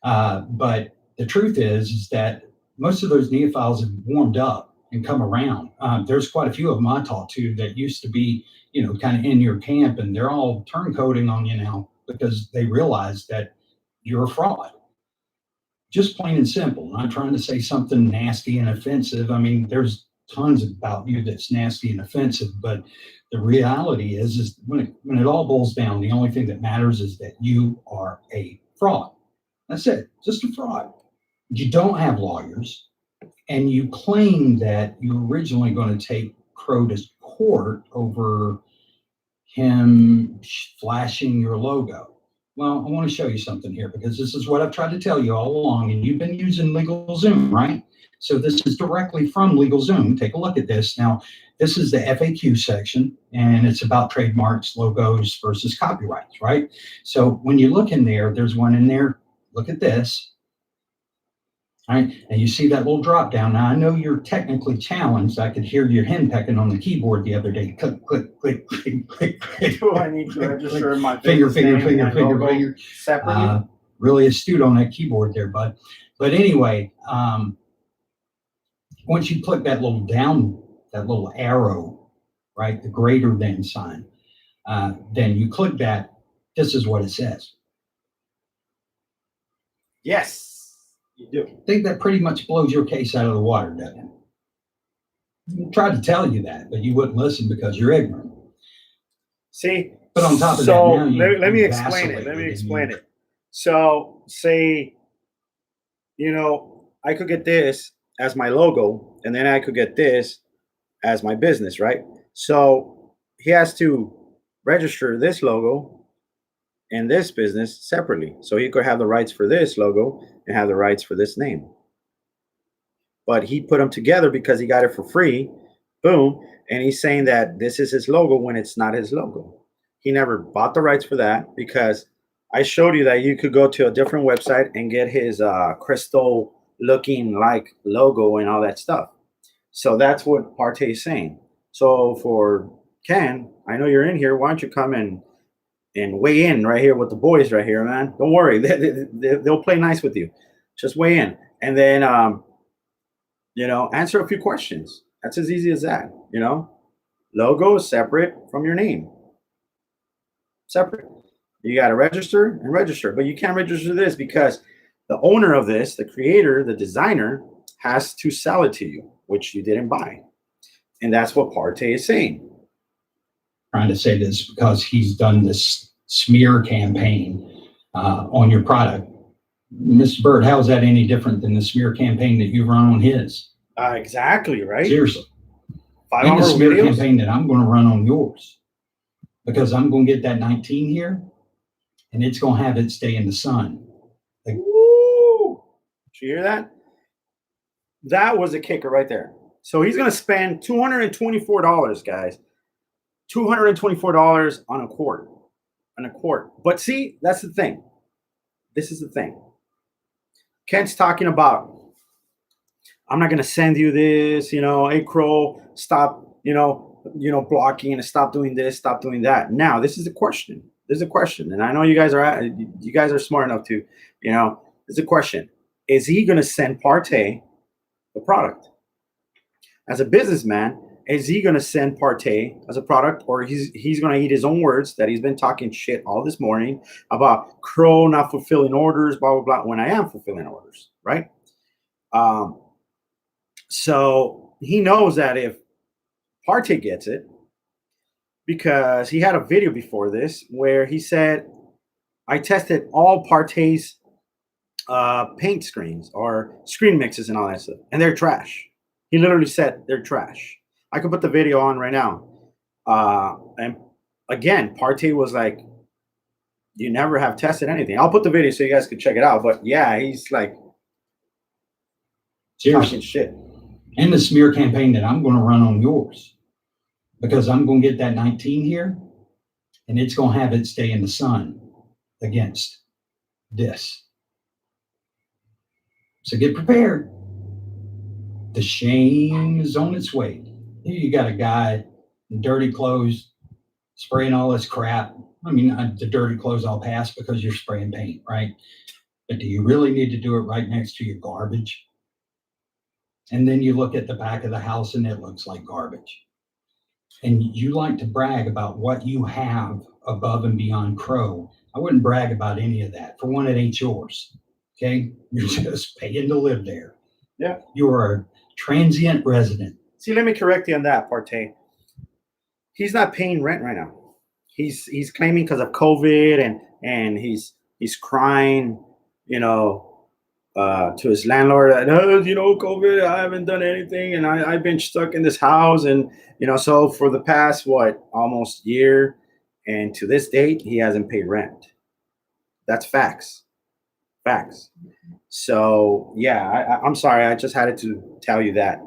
But the truth is that most of those neophiles have warmed up and come around. There's quite a few of them I talked to that used to be, kind of in your camp, and they're all turncoating on you now because they realize that you're a fraud. Just plain and simple. Not trying to say something nasty and offensive. I mean, there's tons about you that's nasty and offensive, but the reality is when it all boils down, the only thing that matters is that you are a fraud. That's it. Just a fraud. You don't have lawyers, and you claim that you're originally going to take Crow to court over him flashing your logo. Well, I want to show you something here, because this is what I've tried to tell you all along, and you've been using LegalZoom, right? So this is directly from LegalZoom. Take a look at this. Now, this is the FAQ section, and it's about trademarks, logos versus copyrights, right? So when you look in there, there's one in there. Look at this. Right? And you see that little drop down. Now, I know you're technically challenged. I could hear your henpecking on the keyboard the other day. Click, click, click, click, click, click. Do I need to register my finger, business name and logo finger. separately? Really astute on that keyboard there, bud. But anyway, once you click that little down, that little arrow, right, the greater than sign, then you click that. This is what it says. Yes. You do. I think that pretty much blows your case out of the water, doesn't it? I tried to tell you that, but you wouldn't listen because you're ignorant. See, But on top of so that, now let me explain it. Let me explain it. So say, I could get this as my logo, and then I could get this as my business, right? So he has to register this logo and this business separately. So he could have the rights for this logo and have the rights for this name. But he put them together because he got it for free. Boom. And he's saying that this is his logo when it's not his logo. He never bought the rights for that, because I showed you that you could go to a different website and get his crystal looking like logo and all that stuff. So that's what Parte is saying. So for Ken, I know you're in here. Why don't you come and weigh in right here with the boys right here, man? Don't worry. They'll play nice with you. Just weigh in. And then, answer a few questions. That's as easy as that, Logo is separate from your name. Separate. You got to register, but you can't register this because the owner of this, the creator, the designer, has to sell it to you, which you didn't buy. And that's what Parte is saying. Trying to say this because he's done this smear campaign on your product. Mr. Bird, how is that any different than the smear campaign that you run on his? Exactly, right? Seriously. 5 And hour the smear videos? campaign that I'm going to run on yours, because I'm going to get that 19 here, and it's going to have it stay in the sun. Woo! Did you hear that? That was a kicker right there. So he's going to spend $224, guys. $224 on a quart. But see, that's the thing. This is the thing. Ken's talking about, I'm not going to send you this, hey, Crow, stop, blocking, and stop doing this, stop doing that. Now, this is a question. There's a question. And I know you guys are smart enough to, there's a question. Is he going to send Parte the product? As a businessman, is he going to send Partey as a product, or he's going to eat his own words that he's been talking shit all this morning about Crow not fulfilling orders, blah, blah, blah, when I am fulfilling orders, right? So he knows that if Partey gets it, because he had a video before this where he said, I tested all Partey's paint screens or screen mixes and all that stuff, and they're trash. He literally said they're trash. I could put the video on right now. And again, Partey was like, you never have tested anything. I'll put the video so you guys can check it out. But yeah, he's like talking shit. And the smear campaign that I'm going to run on yours, because I'm going to get that 19 here, and it's going to have it stay in the sun against this. So get prepared. The shame is on its way. Here you got a guy in dirty clothes spraying all this crap. I mean, the dirty clothes I'll pass because you're spraying paint, right? But do you really need to do it right next to your garbage? And then you look at the back of the house and it looks like garbage. And you like to brag about what you have above and beyond Crow. I wouldn't brag about any of that. For one, it ain't yours. Okay? You're just paying to live there. Yeah. You are a transient resident. See, let me correct you on that, Partey. He's not paying rent right now. He's claiming because of COVID and he's crying, to his landlord that, COVID, I haven't done anything, and I've been stuck in this house, and so for the past almost year, and to this date, he hasn't paid rent. That's facts. So yeah, I'm sorry, I just had to tell you that,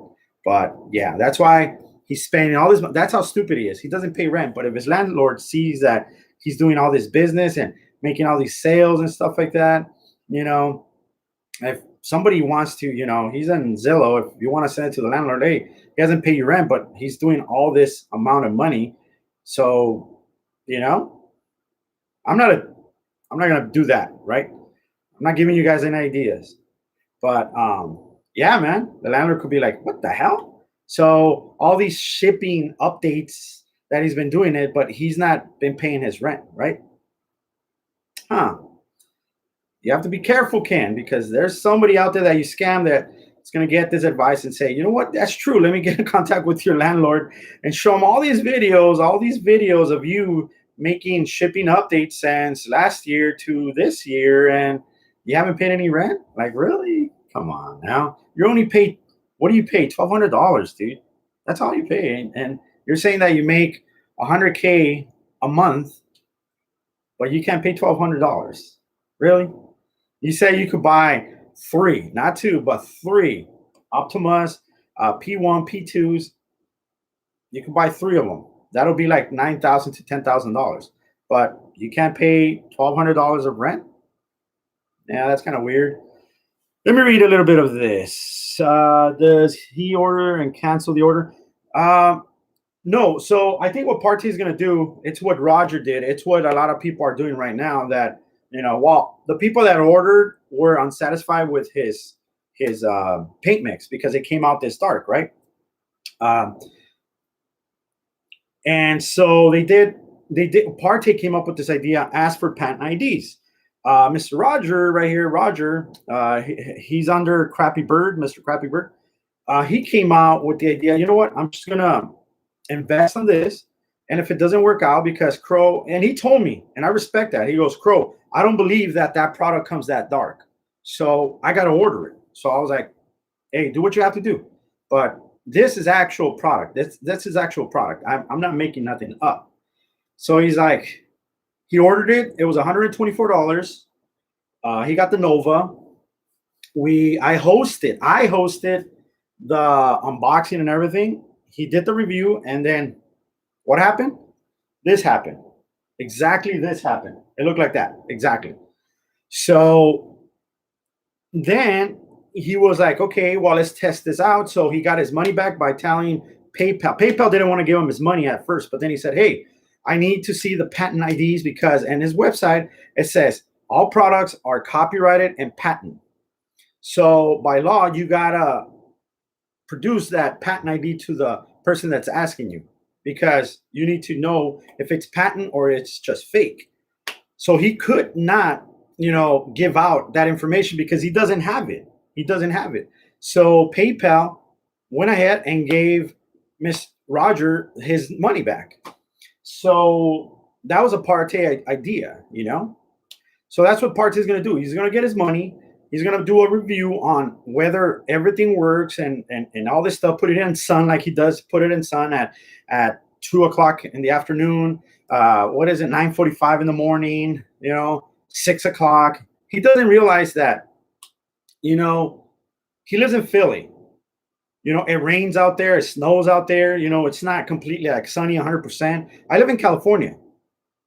but yeah, that's why he's spending all this money. That's how stupid he is. He doesn't pay rent, but if his landlord sees that he's doing all this business and making all these sales and stuff like that, if somebody wants to, he's in Zillow. If you want to send it to the landlord, hey, he hasn't paid you rent, but he's doing all this amount of money. So, I'm not gonna do that, right? I'm not giving you guys any ideas. But yeah, man, the landlord could be like, what the hell? So all these shipping updates that he's been doing it, but he's not been paying his rent, right? You have to be careful, Ken, because there's somebody out there that you scam that is going to get this advice and say, you know what, that's true. Let me get in contact with your landlord and show him all these videos of you making shipping updates since last year to this year, and you haven't paid any rent? Like, really? Come on now. You only paid, what do you pay? $1,200, dude. That's all you pay. And you're saying that you make $100K a month, but you can't pay $1,200. Really? You say you could buy 3, not 2, but 3 Optimus P1, P2s. You can buy 3 of them. That'll be like $9,000 to $10,000. But you can't pay $1,200 of rent? Yeah, that's kind of weird. Let me read a little bit of this. Does he order and cancel the order? No. So I think what Partey is going to do, it's what Roger did. It's what a lot of people are doing right now, that the people that ordered were unsatisfied with his paint mix because it came out this dark, right? And so they did. Partey came up with this idea, ask for patent IDs. Mr. Roger right here, Roger, he's under Crappy Bird, Mr. Crappy Bird. He came out with the idea, you know what? I'm just gonna invest on this. And if it doesn't work out, because Crow, and he told me, and I respect that. He goes, Crow, I don't believe that product comes that dark. So I got to order it. So I was like, hey, do what you have to do. But this is actual product. This is actual product. I'm not making nothing up. So he's like, he ordered it. It was $124. He got the Nova. I hosted the unboxing and everything. He did the review, and then what happened? This happened. Exactly this happened. It looked like that. Exactly. So then he was like, okay, well, let's test this out. So he got his money back by telling PayPal. PayPal didn't want to give him his money at first, but then he said, hey, I need to see the patent IDs because, and his website, it says all products are copyrighted and patent. So by law, you got to produce that patent ID to the person that's asking you, because you need to know if it's patent or it's just fake. So he could not, give out that information because he doesn't have it. He doesn't have it. So PayPal went ahead and gave Miss Roger his money back. So that was a Partey idea, So that's what Partey is going to do. He's going to get his money. He's going to do a review on whether everything works and all this stuff. Put it in sun like he does. Put it in sun at 2 o'clock in the afternoon. What is it? 9:45 in the morning. 6 o'clock. He doesn't realize that. He lives in Philly. It rains out there. It snows out there. It's not completely like sunny 100%. I live in California,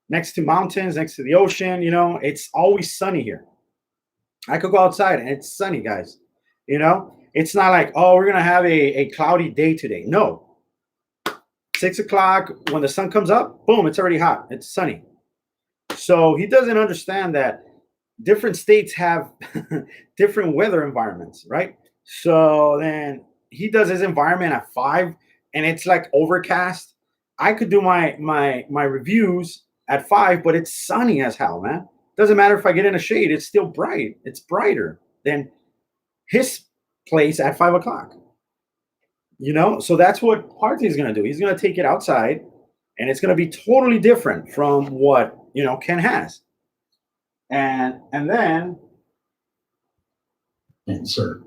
next to mountains, next to the ocean. It's always sunny here. I could go outside and it's sunny, guys. It's not like, oh, we're going to have a cloudy day today. No. 6 o'clock, when the sun comes up, boom, it's already hot. It's sunny. So he doesn't understand that different states have different weather environments, right? So then he does his environment at 5 and it's like overcast. I could do my reviews at 5, but it's sunny as hell, man. Doesn't matter if I get in a shade, it's still bright. It's brighter than his place at 5 o'clock. So that's what Partey is going to do. He's going to take it outside and it's going to be totally different from what, Ken has. And then, And sir,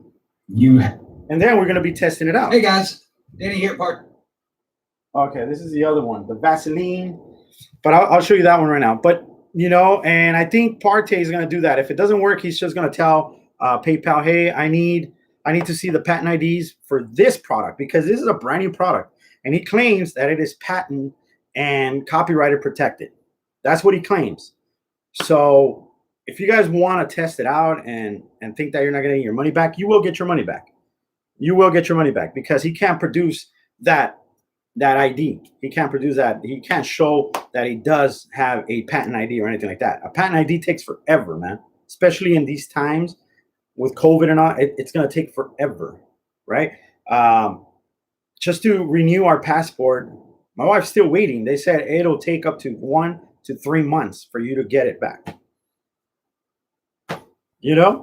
and then we're going to be testing it out. hey guys, Danny here, part. Okay, this is the other one, the Vaseline. But I'll show you that one right now. But, and I think Partey is going to do that. If it doesn't work, he's just going to tell PayPal, hey, I need to see the patent IDs for this product because this is a brand new product. And he claims that it is patent and copyrighted protected. That's what he claims. So if you guys want to test it out and think that you're not getting your money back, you will get your money back. You will get your money back because he can't produce that ID. He can't produce that. He can't show that he does have a patent ID or anything like that. A patent ID takes forever, man, especially in these times with COVID and all. It's going to take forever, right? Just to renew our passport, my wife's still waiting. They said it'll take up to 1 to 3 months for you to get it back.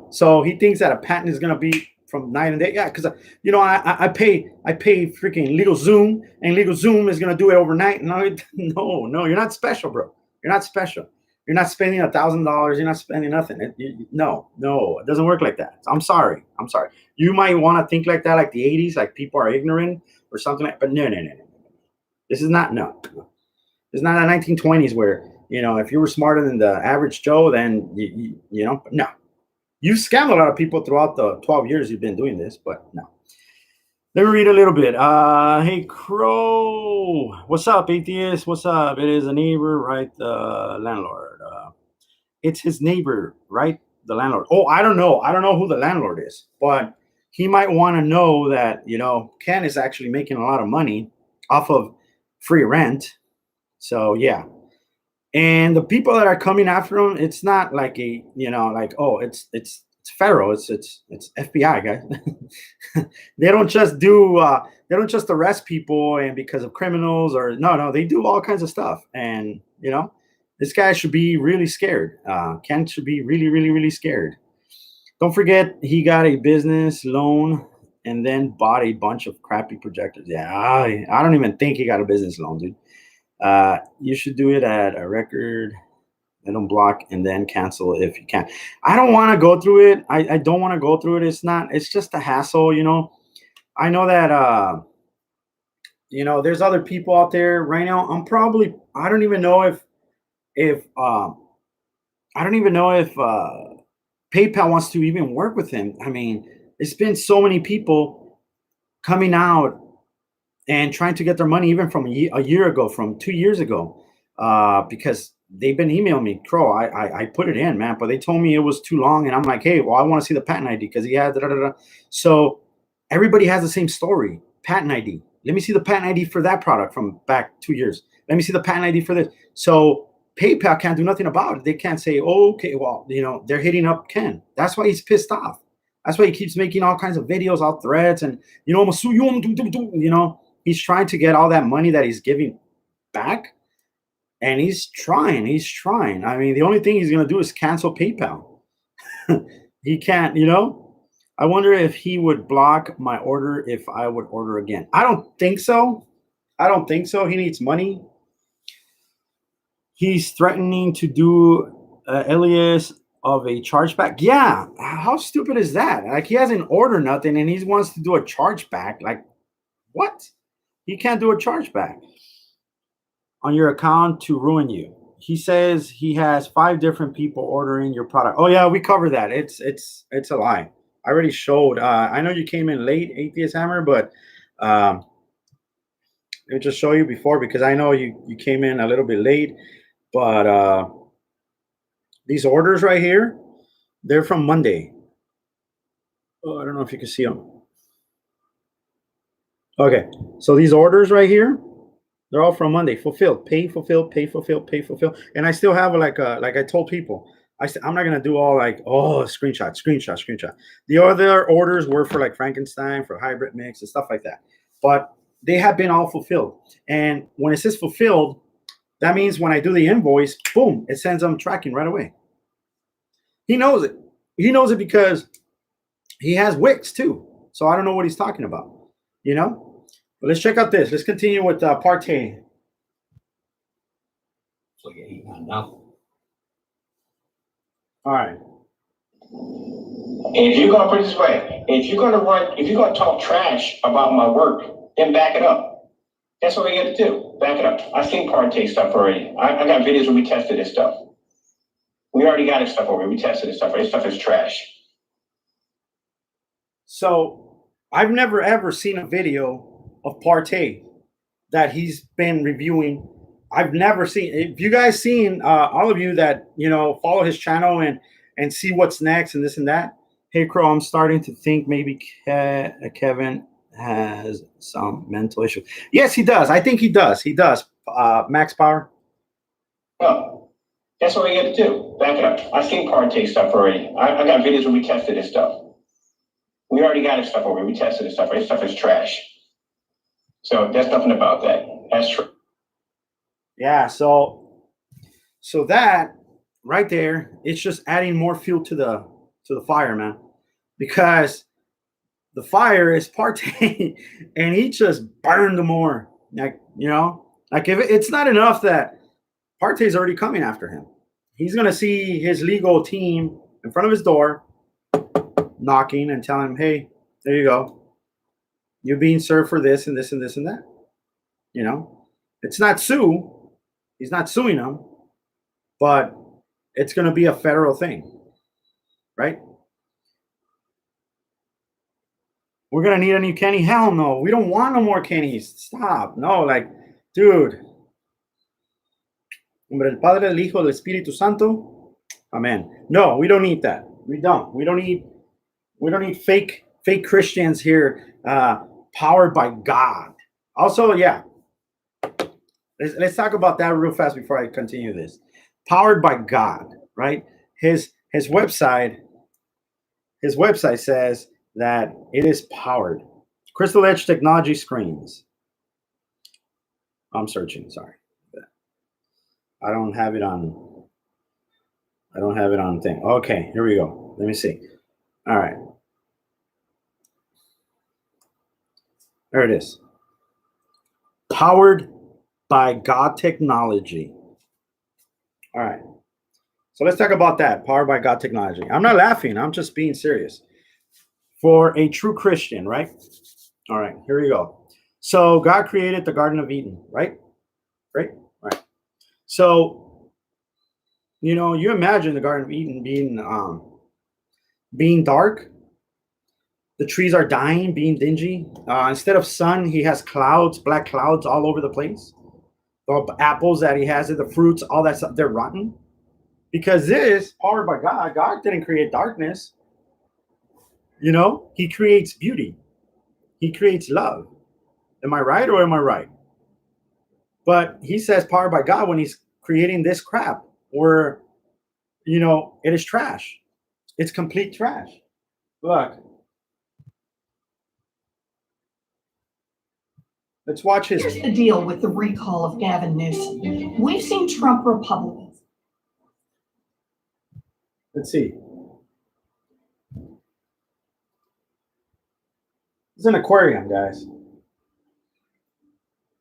So he thinks that a patent is going to be from night and day. Yeah, because I pay freaking Legal Zoom, and Legal Zoom is going to do it overnight. No, you're not special, bro. You're not special. You're not spending $1,000. You're not spending nothing. No, it doesn't work like that. I'm sorry. You might want to think like that, like the 80s, like people are ignorant or something like. But no. This is not no. It's not the 1920s where if you were smarter than the average Joe, then no. You've scammed a lot of people throughout the 12 years you've been doing this, but no. Let me read a little bit. Hey, Crow. What's up, atheist? What's up? It is a neighbor, right? The landlord. It's his neighbor, right? The landlord. Oh, I don't know. I don't know who the landlord is, but he might want to know that, Ken is actually making a lot of money off of free rent. So, yeah. And the people that are coming after him, it's not like it's federal, it's FBI, guys. They don't just arrest people and because of criminals or no, they do all kinds of stuff. And this guy should be really scared. Ken should be really, really, really scared. Don't forget he got a business loan and then bought a bunch of crappy projectors. Yeah, I don't even think he got a business loan, dude. You should do it at a record. I don't block and then cancel if you can. I don't want to go through it. I don't want to go through it. It's just a hassle, I know that there's other people out there right now. I don't even know if PayPal wants to even work with him. I mean, it's been so many people coming out and trying to get their money even from a year ago, from 2 years ago, because they've been emailing me, Crow. I put it in, man, but they told me it was too long. And I'm like, hey, well, I want to see the patent ID because he had da-da-da-da. So everybody has the same story, patent ID. Let me see the patent ID for that product from back 2 years. Let me see the patent ID for this. So PayPal can't do nothing about it. They can't say, oh, okay, well, they're hitting up Ken. That's why he's pissed off. That's why he keeps making all kinds of videos, all threats, and I'm gonna sue you. He's trying to get all that money that he's giving back. And he's trying. I mean, the only thing he's going to do is cancel PayPal. He can't, I wonder if he would block my order if I would order again. I don't think so. He needs money. He's threatening to do alias of a chargeback. Yeah. How stupid is that? Like, he hasn't ordered nothing and he wants to do a chargeback. Like, what? He can't do a chargeback on your account to ruin you. He says he has 5 different people ordering your product. Oh yeah, we covered that. It's a lie. I already showed. I know you came in late, Atheist Hammer, but let me just show you before, because I know you came in a little bit late. But these orders right here, they're from Monday. Oh, I don't know if you can see them. Okay, so these orders right here, they're all from Monday. Fulfilled, pay, fulfilled, pay, fulfilled, pay, fulfilled. And I still have like I told people, I'm not gonna do all like, oh, screenshot. The other orders were for like Frankenstein, for hybrid mix and stuff like that. But they have been all fulfilled. And when it says fulfilled, that means when I do the invoice, boom, it sends them tracking right away. He knows it. He knows it because he has Wix too. So I don't know what he's talking about, But let's check out this. Let's continue with Partey. So yeah, he got now. All right. And if you're gonna put it this way, if you're gonna talk trash about my work, then back it up. That's what we got to do. Back it up. I've seen Partey stuff already. I got videos where we tested this stuff. We already got this stuff over. We tested this stuff. This stuff is trash. So I've never ever seen a video of Partey that he's been reviewing. I've never seen. If you guys seen, all of you that follow his channel and see what's next and this and that. Hey Crow, I'm starting to think maybe Kevin has some mental issues. Yes, he does. I think he does. He does. Max Power. Well, that's what we got to do. Back it up. I've seen Partey stuff already. I got videos where we tested this stuff. We already got this stuff over. We tested this stuff. This stuff is trash. So there's nothing about that. That's true. Yeah. So that right there, it's just adding more fuel to the fire, man, because the fire is Partey, and he just burned more. Like if it's not enough that Partey's already coming after him. He's gonna see his legal team in front of his door, knocking and telling him, "Hey, there you go. You're being served for this and this and this and that." It's not sue. He's not suing them, but it's going to be a federal thing, right? We're going to need a new Kenny. Hell no. We don't want no more Kennys. Stop. No, like, dude. Nombre del Padre, del Hijo, del Espíritu Santo. Amen. No, we don't need that. We don't. We don't need fake Christians here, powered by God. Also, yeah. Let's talk about that real fast before I continue this. Powered by God, right? His website says that it is powered. Crystal Edge Technology screens. I'm searching, sorry. I don't have it on thing. Okay, here we go. Let me see. All right. There it is. Powered by God technology. All right. So let's talk about that. Powered by God technology. I'm not laughing. I'm just being serious. For a true Christian, right? All right. Here we go. So God created the Garden of Eden, right? Right? All right. So, you imagine the Garden of Eden being dark. The trees are dying, being dingy. Instead of sun, he has clouds, black clouds all over the place. The apples that he has, the fruits, all that stuff, they're rotten. Because this, powered by God, God didn't create darkness. He creates beauty. He creates love. Am I right or am I right? But he says powered by God when he's creating this crap where, it is trash. It's complete trash. Look. Let's watch his. Here's the deal with the recall of Gavin Newsom. We've seen Trump Republicans. Let's see. It's an aquarium, guys.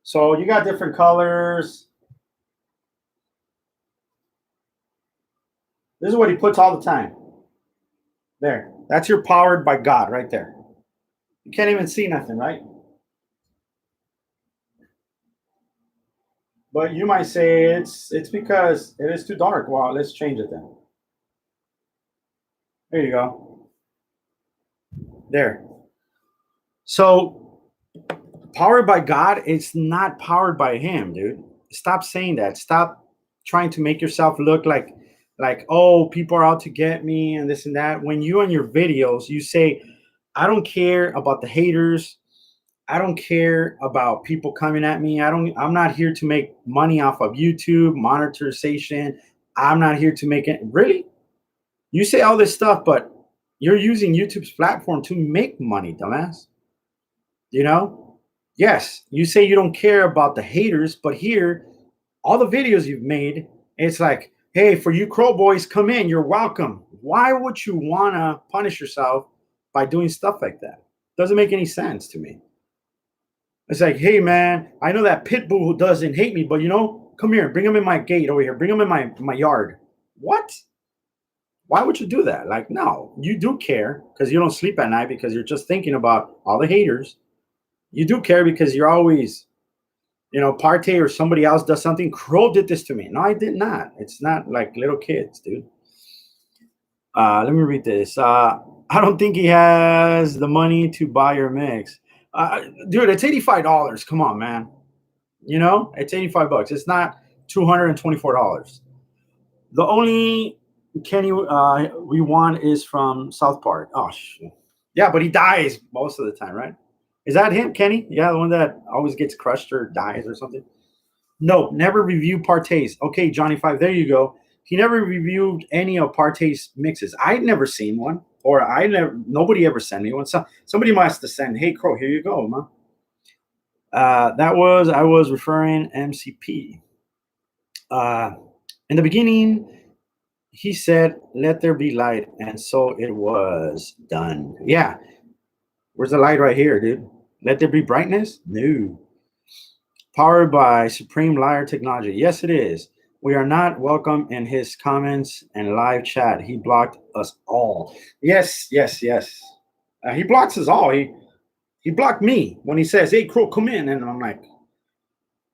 So you got different colors. This is what he puts all the time. There. That's your powered by God right there. You can't even see nothing, right? But you might say it's because it is too dark. Well, let's change it then. There you go. There. So powered by God, it's not powered by him, dude. Stop saying that. Stop trying to make yourself look like, oh, people are out to get me and this and that. When you on your videos, you say, I don't care about the haters. I don't care about people coming at me. I'm not here to make money off of YouTube, monetization. I'm not here to make it. Really? You say all this stuff, but you're using YouTube's platform to make money, dumbass. You know? Yes, you say you don't care about the haters, but here, all the videos you've made, it's like, hey, for you Crow boys, come in, you're welcome. Why would you want to punish yourself by doing stuff like that? Doesn't make any sense to me. It's like, hey, man, I know that pit bull who doesn't hate me, but, you know, come here, bring him in my gate over here. Bring him in my yard. What? Why would you do that? Like, no, you do care because you don't sleep at night because you're just thinking about all the haters. You do care because you're always, you know, Partey or somebody else does something. Crow did this to me. No, I did not. It's not like little kids, dude. Let me read this. I don't think he has the money to buy your mix. Dude, it's $85. Come on, man. You know, it's $85. It's not $224. The only Kenny we want is from South Park. Oh, shit. Yeah, but he dies most of the time, right? Is that him, Kenny? Yeah, the one that always gets crushed or dies or something? No, never review Partey's. Okay, Johnny 5, there you go. He never reviewed any of Partey's mixes. I'd never seen one. Or nobody ever sent me one. Somebody must have sent, hey, Crow, here you go, man. I was referring MCP. In the beginning, he said, let there be light. And so it was done. Yeah. Where's the light right here, dude? Let there be brightness? No. Powered by Supreme Liar Technology. Yes, it is. We are not welcome in his comments and live chat. He blocked us all. Yes. He blocks us all. He blocked me when he says, hey, Crow, come in. And I'm like,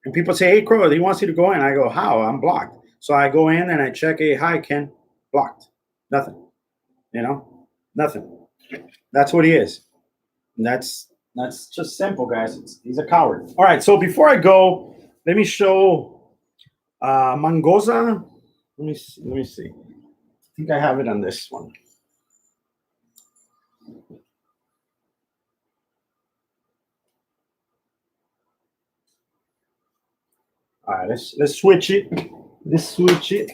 and people say, hey, Crow, he wants you to go in. I go, how? I'm blocked. So I go in and I check, hey, hi, Ken. Blocked. Nothing. You know? Nothing. That's what he is. And that's just simple, guys. He's a coward. All right, so before I go, let me show Mangoza. Let me see. I think I have it on this one. All right, let's switch it. Let's switch it.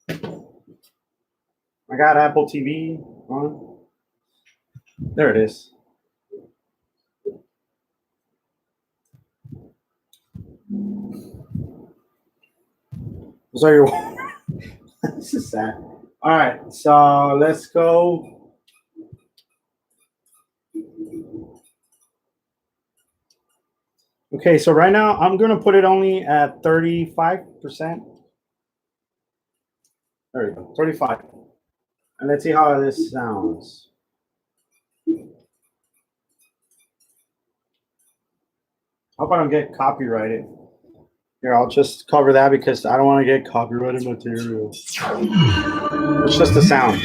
I got Apple TV on. There it is. Sorry, this is sad. All right, so let's go. Okay, so right now I'm gonna put it only at 35%. There we go, 35. And let's see how this sounds. Hope I don't get copyrighted. Here, I'll just cover that because I don't want to get copyrighted material. It's just the sound.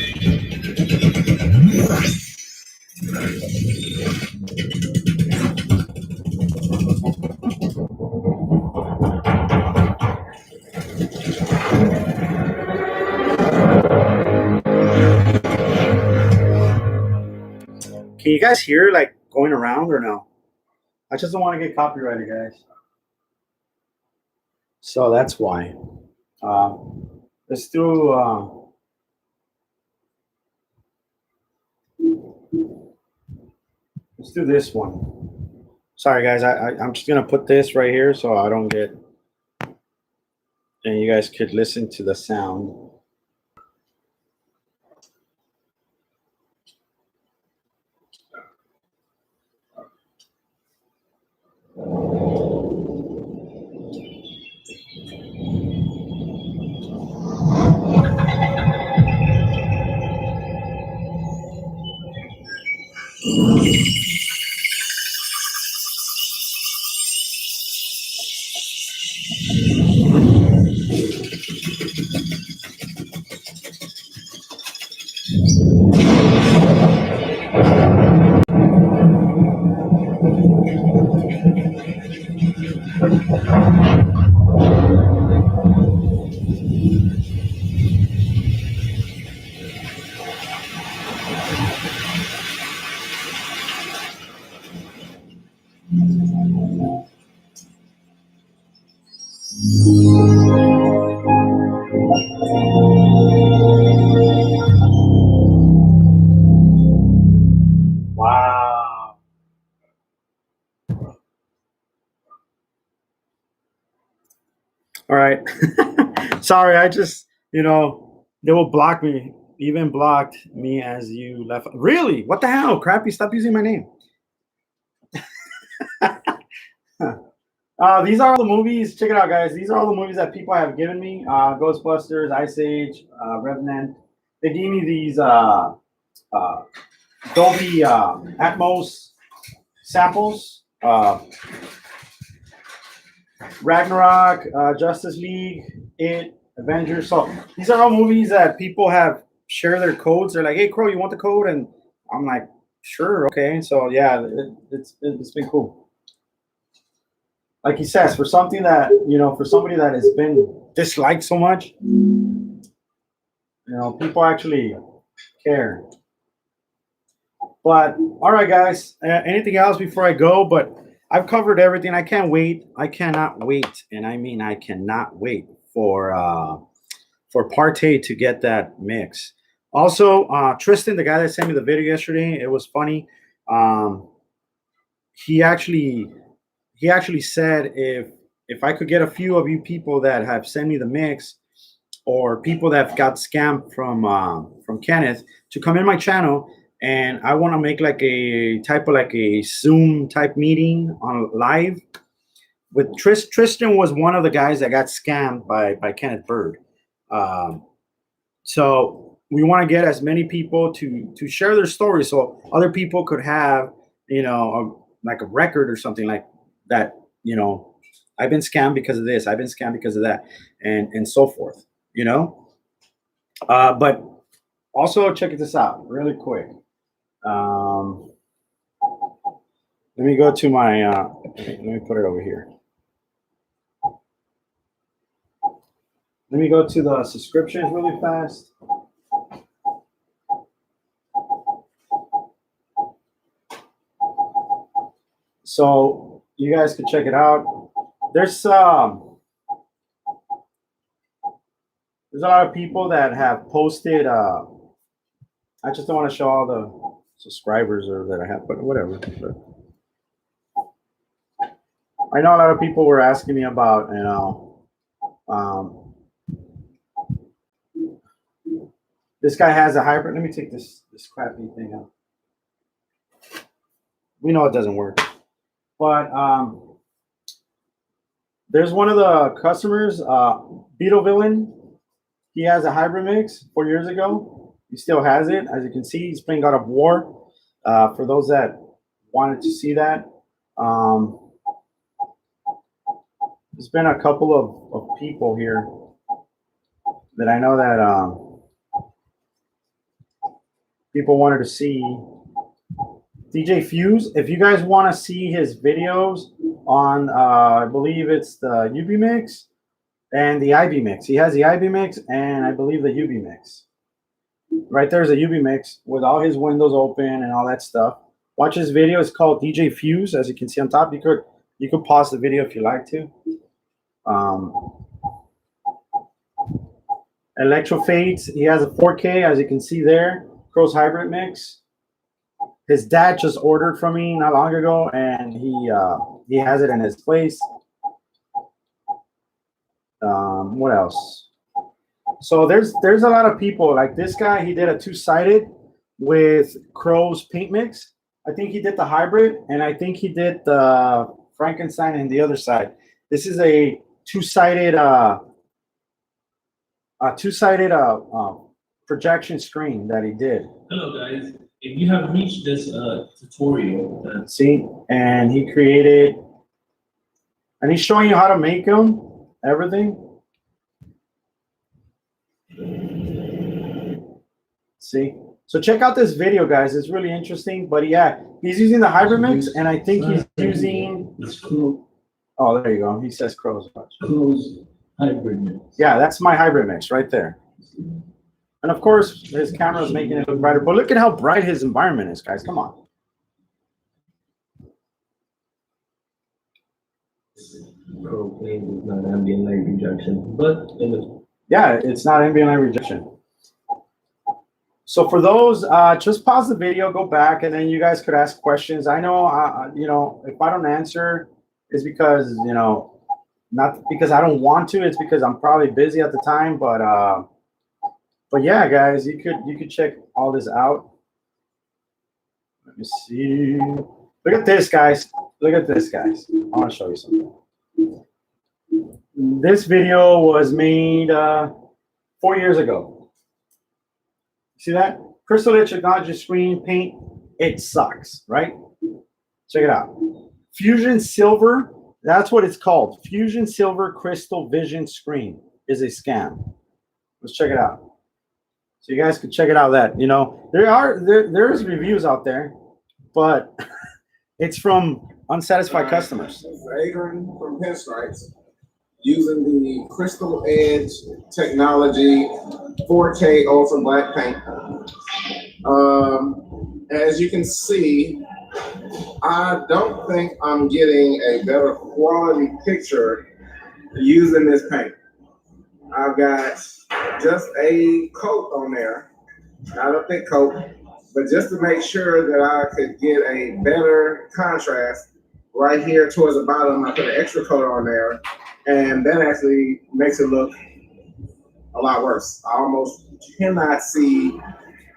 Can you guys hear like going around or no? I just don't want to get copyrighted, guys. So that's why. Let's do. Let's do this one. Sorry, guys. I'm just gonna put this right here so I don't get, and you guys could listen to the sound. Wow. All right. Sorry, I just, they will block me. Even blocked me as you left. Really? What the hell? Crappy, stop using my name. These are all the movies. Check it out, guys. These are all the movies that people have given me. Ghostbusters, Ice Age, Revenant. They gave me these Dolby Atmos samples. Ragnarok, Justice League, It, Avengers. So these are all movies that people have share their codes. They're like, "Hey, Crow, you want the code?" And I'm like, "Sure, okay." So yeah, it's been cool. Like he says, for something that for somebody that has been disliked so much, people actually care. But all right, guys. Anything else before I go? But I've covered everything. I can't wait. I cannot wait, and I mean I cannot wait for Partey to get that mix. Also, Tristan, the guy that sent me the video yesterday, it was funny. He actually said if I could get a few of you people that have sent me the mix, or people that got scammed from Kenneth, to come in my channel. And I want to make like a Zoom type meeting on live with Tristan was one of the guys that got scammed by Kenneth Bird. So we want to get as many people to share their stories so other people could have, like a record or something like that. I've been scammed because of this. I've been scammed because of that, and so forth. But also check this out really quick. Let me go to my, let me put it over here. Let me go to the subscriptions really fast. So you guys can check it out. There's a lot of people that have posted, I just don't want to show all the subscribers or that I have, but whatever. But I know a lot of people were asking me about, this guy has a hybrid. Let me take this crappy thing out. We know it doesn't work, but there's one of the customers, Beetle Villain. He has a hybrid mix 4 years ago. He still has it. As you can see, he's playing God of War. For those that wanted to see that, there's been a couple of people here that I know that people wanted to see. DJ Fuse, if you guys want to see his videos on, I believe it's the UB mix and the IB mix. He has the IB mix and I believe the UB mix. Right there's a UB mix with all his windows open and all that stuff. Watch his video. It's called DJ Fuse. As you can see on top, you could pause the video if you like to. Electro Fades. He has a 4K, as you can see there. Crow's hybrid mix. His dad just ordered from me not long ago, and he has it in his place. What else? So there's a lot of people like this guy. He did a two-sided with Crow's paint mix. I think he did the hybrid, and I think he did the Frankenstein and the other side. This is a two-sided projection screen that he did. Hello guys, if you have reached this tutorial, See, and he created, and he's showing you how to make them, everything. See, so check out this video, guys. It's really interesting. But yeah, he's using the hybrid mix, and I think he's using. it's Crow, Oh, there you go. He says Crow's. Crow's hybrid mix. Yeah, that's my hybrid mix right there. And of course, his camera is making it look brighter. But look at how bright his environment is, guys. Come on. Crow claims it's not ambient light rejection, but Yeah, it's not ambient light rejection. So for those, just pause the video, go back, and then you guys could ask questions. I know, you know, if I don't answer, it's because, you know, not because I don't want to. It's because I'm probably busy at the time. But yeah, guys, you could check all this out. Let me see. Look at this, guys. Look at this, guys. I want to show you something. This video was made 4 years ago. See that? Crystal Edge technology screen paint, it sucks, right? Check it out. Fusion Silver, that's what it's called. Fusion Silver Crystal Vision Screen is a scam. Let's check it out. So you guys can check it out. That, you know, there's reviews out there, but it's from unsatisfied customers. Adrian from Pinstripes, using the Crystal Edge technology 4K Ultra Black paint. As you can see, I don't think I'm getting a better quality picture using this paint. I've got just a coat on there, not a thick coat, but just to make sure that I could get a better contrast right here towards the bottom, I put an extra coat on there, and that actually makes it look a lot worse. I almost cannot see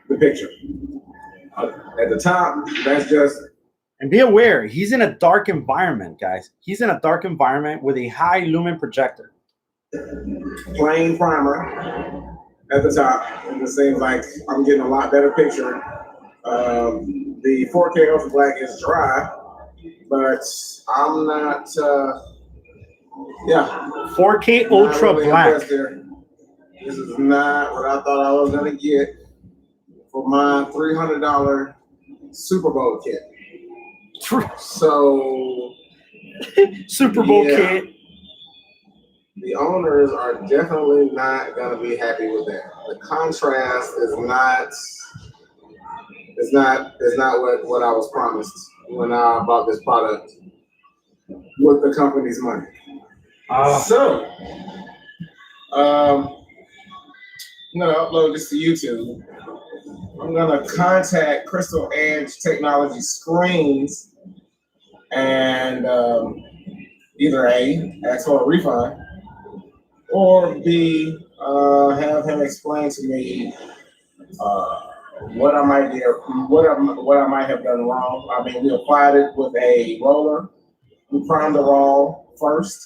the picture. At the top, that's just. And be aware, he's in a dark environment, guys. He's in a dark environment with a high lumen projector. Plain primer at the top, and it seems like I'm getting a lot better picture. The 4K Ultra Black is dry, but I'm not. Yeah, 4K Ultra really Black. This is not what I thought I was gonna get for my $300 Super Bowl kit. So Super Bowl yeah. kit. The owners are definitely not gonna be happy with that. The contrast is not what I was promised when I bought this product with the company's money. So I'm gonna upload this to YouTube. I'm gonna contact Crystal Edge Technology Screens and either A, ask for a refund, or B, have him explain to me what I might have done wrong. I mean, we applied it with a roller. We primed the roll first,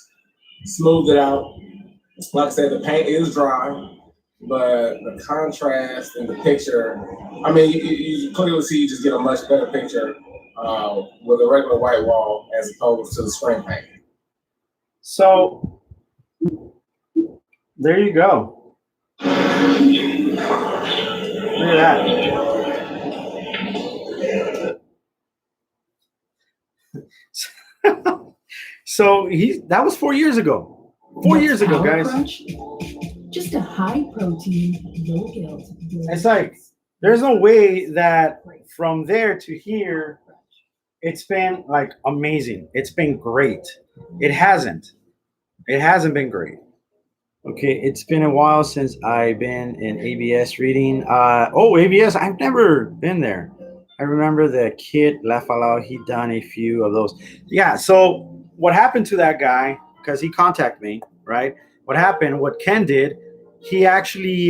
smoothed it out. Like I said, the paint is dry, but the contrast in the picture, I mean, you clearly see, you just get a much better picture with a regular white wall as opposed to the screen paint. So there you go. Look at that. So that was 4 years ago. 4 years ago, guys. Crunch, just a high protein, low guilt. It's like there's no way that from there to here, it's been like amazing. It's been great. It hasn't. It hasn't been great. Okay, it's been a while since I've been in ABS reading. ABS, I've never been there. I remember the kid laugh out loud. He done a few of those. Yeah. So what happened to that guy? Because he contacted me, right? What happened? What Ken did? He actually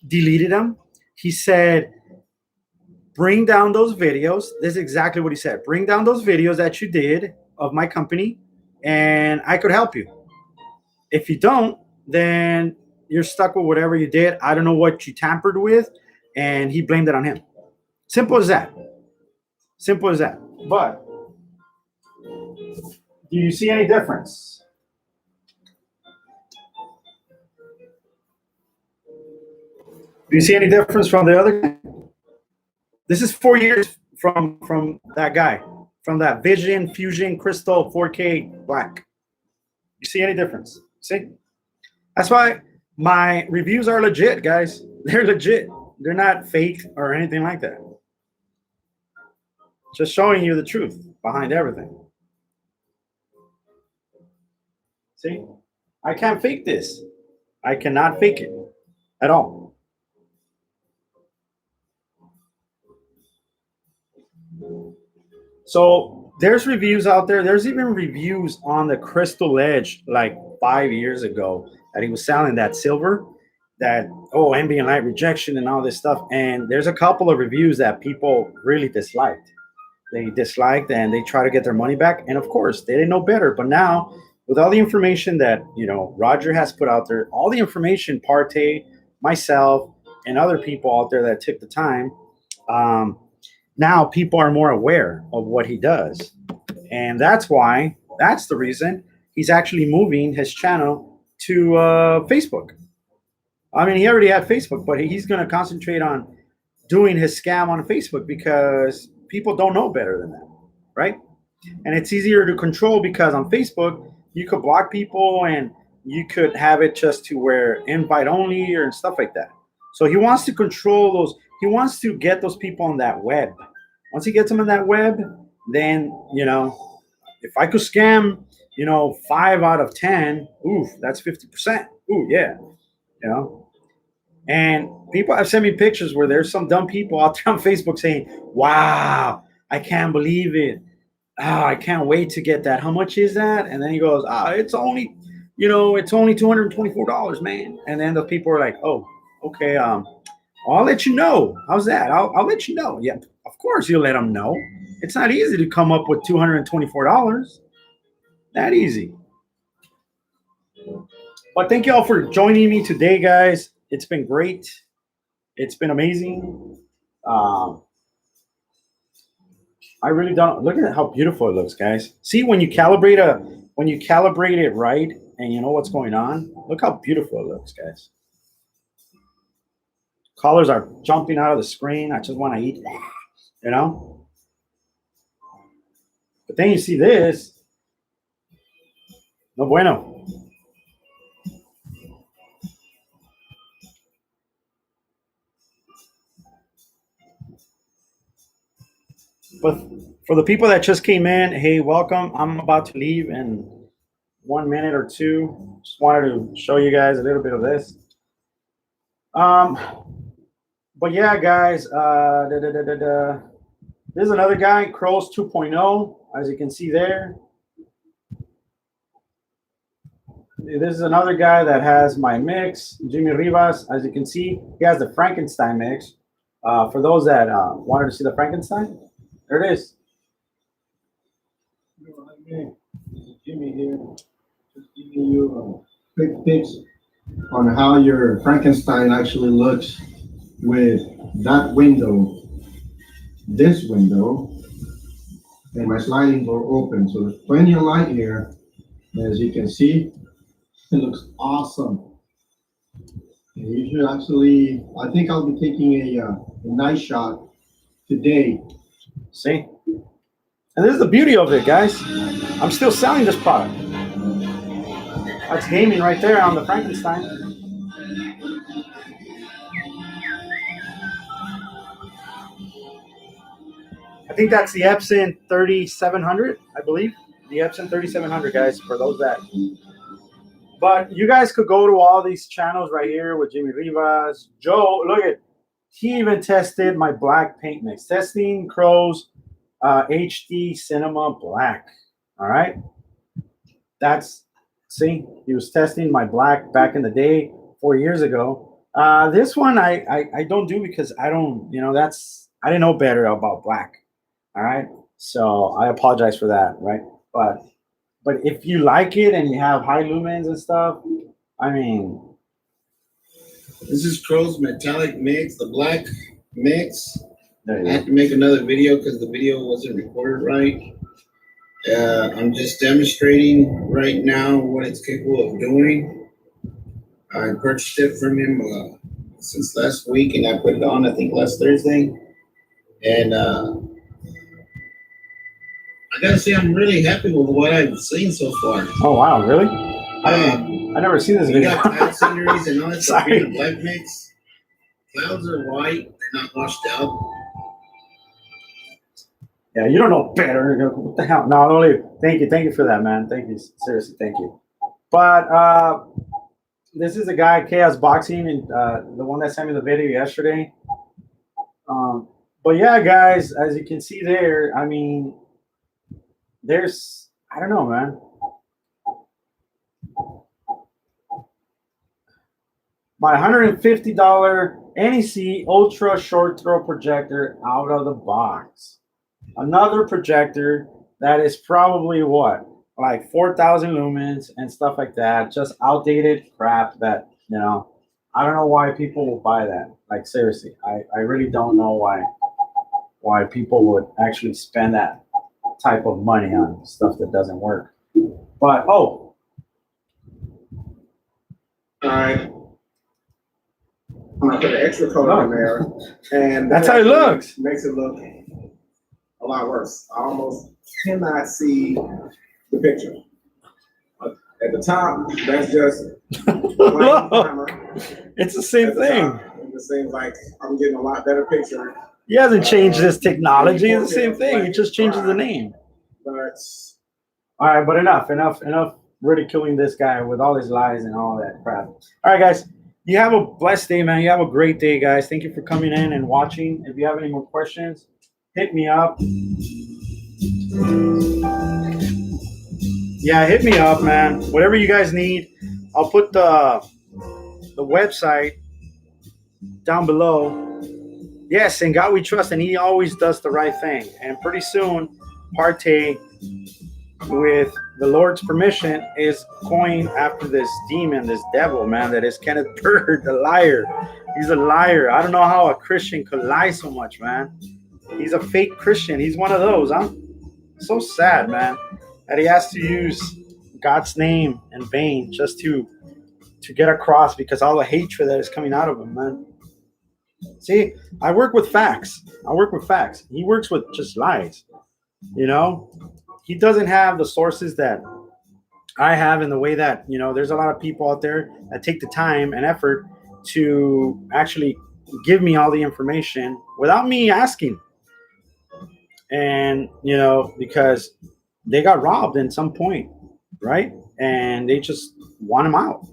deleted them. He said, "Bring down those videos." This is exactly what he said. "Bring down those videos that you did of my company, and I could help you. If you don't, then you're stuck with whatever you did. I don't know what you tampered with," and he blamed it on him. Simple as that. Simple as that. But do you see any difference? Do you see any difference from the other guy? This is 4 years from that guy, from that Vision Fusion Crystal 4K Black. You see any difference? See? That's why my reviews are legit, guys. They're legit. They're not fake or anything like that. Just showing you the truth behind everything. See? I can't fake this. I cannot fake it at all. So there's reviews out there. There's even reviews on the Crystal Edge like 5 years ago that he was selling that silver, that, oh, ambient light rejection and all this stuff. And there's a couple of reviews that people really disliked. They disliked and they try to get their money back. And of course, they didn't know better. But now, with all the information that, Roger has put out there, all the information, Partey, myself, and other people out there that took the time, now people are more aware of what he does. And that's the reason he's actually moving his channel to Facebook. I mean, he already had Facebook, but he's going to concentrate on doing his scam on Facebook because people don't know better than that, right? And it's easier to control because on Facebook, you could block people and you could have it just to where invite only or stuff like that. So he wants to control those. He wants to get those people on that web. Once he gets them on that web, then, if I could scam, 5 out of 10, oof, that's 50%. Ooh, yeah. And people have sent me pictures where there's some dumb people out there on Facebook saying, wow, I can't believe it. Oh, I can't wait to get that. How much is that? And then he goes, it's only $224, man. And then the people are like, oh, okay, I'll let you know. How's that? I'll let you know. Yeah, of course you'll let them know. It's not easy to come up with $224. That easy. But thank you all for joining me today, guys. It's been great. It's been amazing. I really don't look at how beautiful it looks, guys. See, when you calibrate it right and you know what's going on, look how beautiful it looks, guys. Colors are jumping out of the screen. I just want to eat that, But then you see this. No bueno. But for the people that just came in, hey, welcome. I'm about to leave in 1 minute or two. Just wanted to show you guys a little bit of this. But yeah, guys, this is another guy, Crows 2.0, as you can see there. This is another guy that has my mix, Jimmy Rivas. As you can see, he has the Frankenstein mix. For those that wanted to see the Frankenstein, there it is. Jimmy here, just giving you quick tips on how your Frankenstein actually looks with that window, this window, and my sliding door open. So there's plenty of light here. As you can see, it looks awesome. And you should actually, I think I'll be taking a night shot today. See? And this is the beauty of it, guys. I'm still selling this product. That's gaming right there on the Frankenstein. I think that's the Epson 3700, I believe. The Epson 3700, guys, for those that. But you guys could go to all these channels right here with Jimmy Rivas. Joe, look at He even tested my black paint mix. Testing Crow's HD Cinema Black. All right. See, he was testing my black back in the day, 4 years ago. This one I don't do because I don't, I didn't know better about black. All right. So I apologize for that. Right. But if you like it and you have high lumens and stuff, I mean, This is Crow's metallic mix, the black mix. there I you had go. to make another video because the video wasn't recorded right. I'm just demonstrating right now what it's capable of doing. I purchased it from him since last week, and I put it on, I think, last Thursday. And I gotta say, I'm really happy with what I've seen so far. Oh wow, really? I never seen this You video. got cloud sceneries and all that stuff Sorry. in the black mix. Clouds are white, they're not washed out. Yeah, you don't know better. What the hell? No, don't leave. Thank you for that, man. Thank you, seriously, thank you. But this is a guy, Chaos Boxing, and the one that sent me the video yesterday. But yeah, guys, as you can see there, I mean, I don't know, man. My $150 NEC Ultra Short Throw projector out of the box. Another projector that is probably what, like 4,000 lumens and stuff like that. Just outdated crap that, I don't know why people will buy that. Like, seriously, I really don't know why people would actually spend that type of money on stuff that doesn't work. But, All right. I'm gonna put an extra color in there, and that's how it looks. Makes it look a lot worse. I almost cannot see the picture. At the top, that's just plain primer. It's the same At the thing. top, it just seems like I'm getting a lot better picture. He hasn't changed this technology. It's the same thing. It just changes the name. But All right, but enough ridiculing this guy with all his lies and all that crap. All right, guys, you have a blessed day, man. You have a great day, guys. Thank you for coming in and watching. If you have any more questions, hit me up. Yeah, hit me up, man. Whatever you guys need, I'll put the website down below. Yes, in God we trust, and He always does the right thing. And pretty soon, Partey, with the Lord's permission, is going after this demon, this devil, man, that is Kenneth Bird, the liar. He's a liar. I don't know how a Christian could lie so much, man. He's a fake Christian. He's one of those, huh? So sad, man, that he has to use God's name in vain just to get across, because all the hatred that is coming out of him, man. See, I work with facts. He works with just lies. He doesn't have the sources that I have, in the way that, there's a lot of people out there that take the time and effort to actually give me all the information without me asking. And, because they got robbed at some point, right? And they just want them out.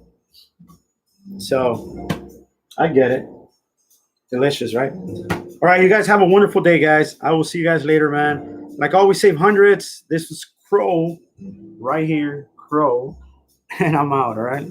So I get it. Delicious, right? All right, you guys have a wonderful day, guys. I will see you guys later, man. Like always, save hundreds. This is Crow right here, Crow, and I'm out. All right.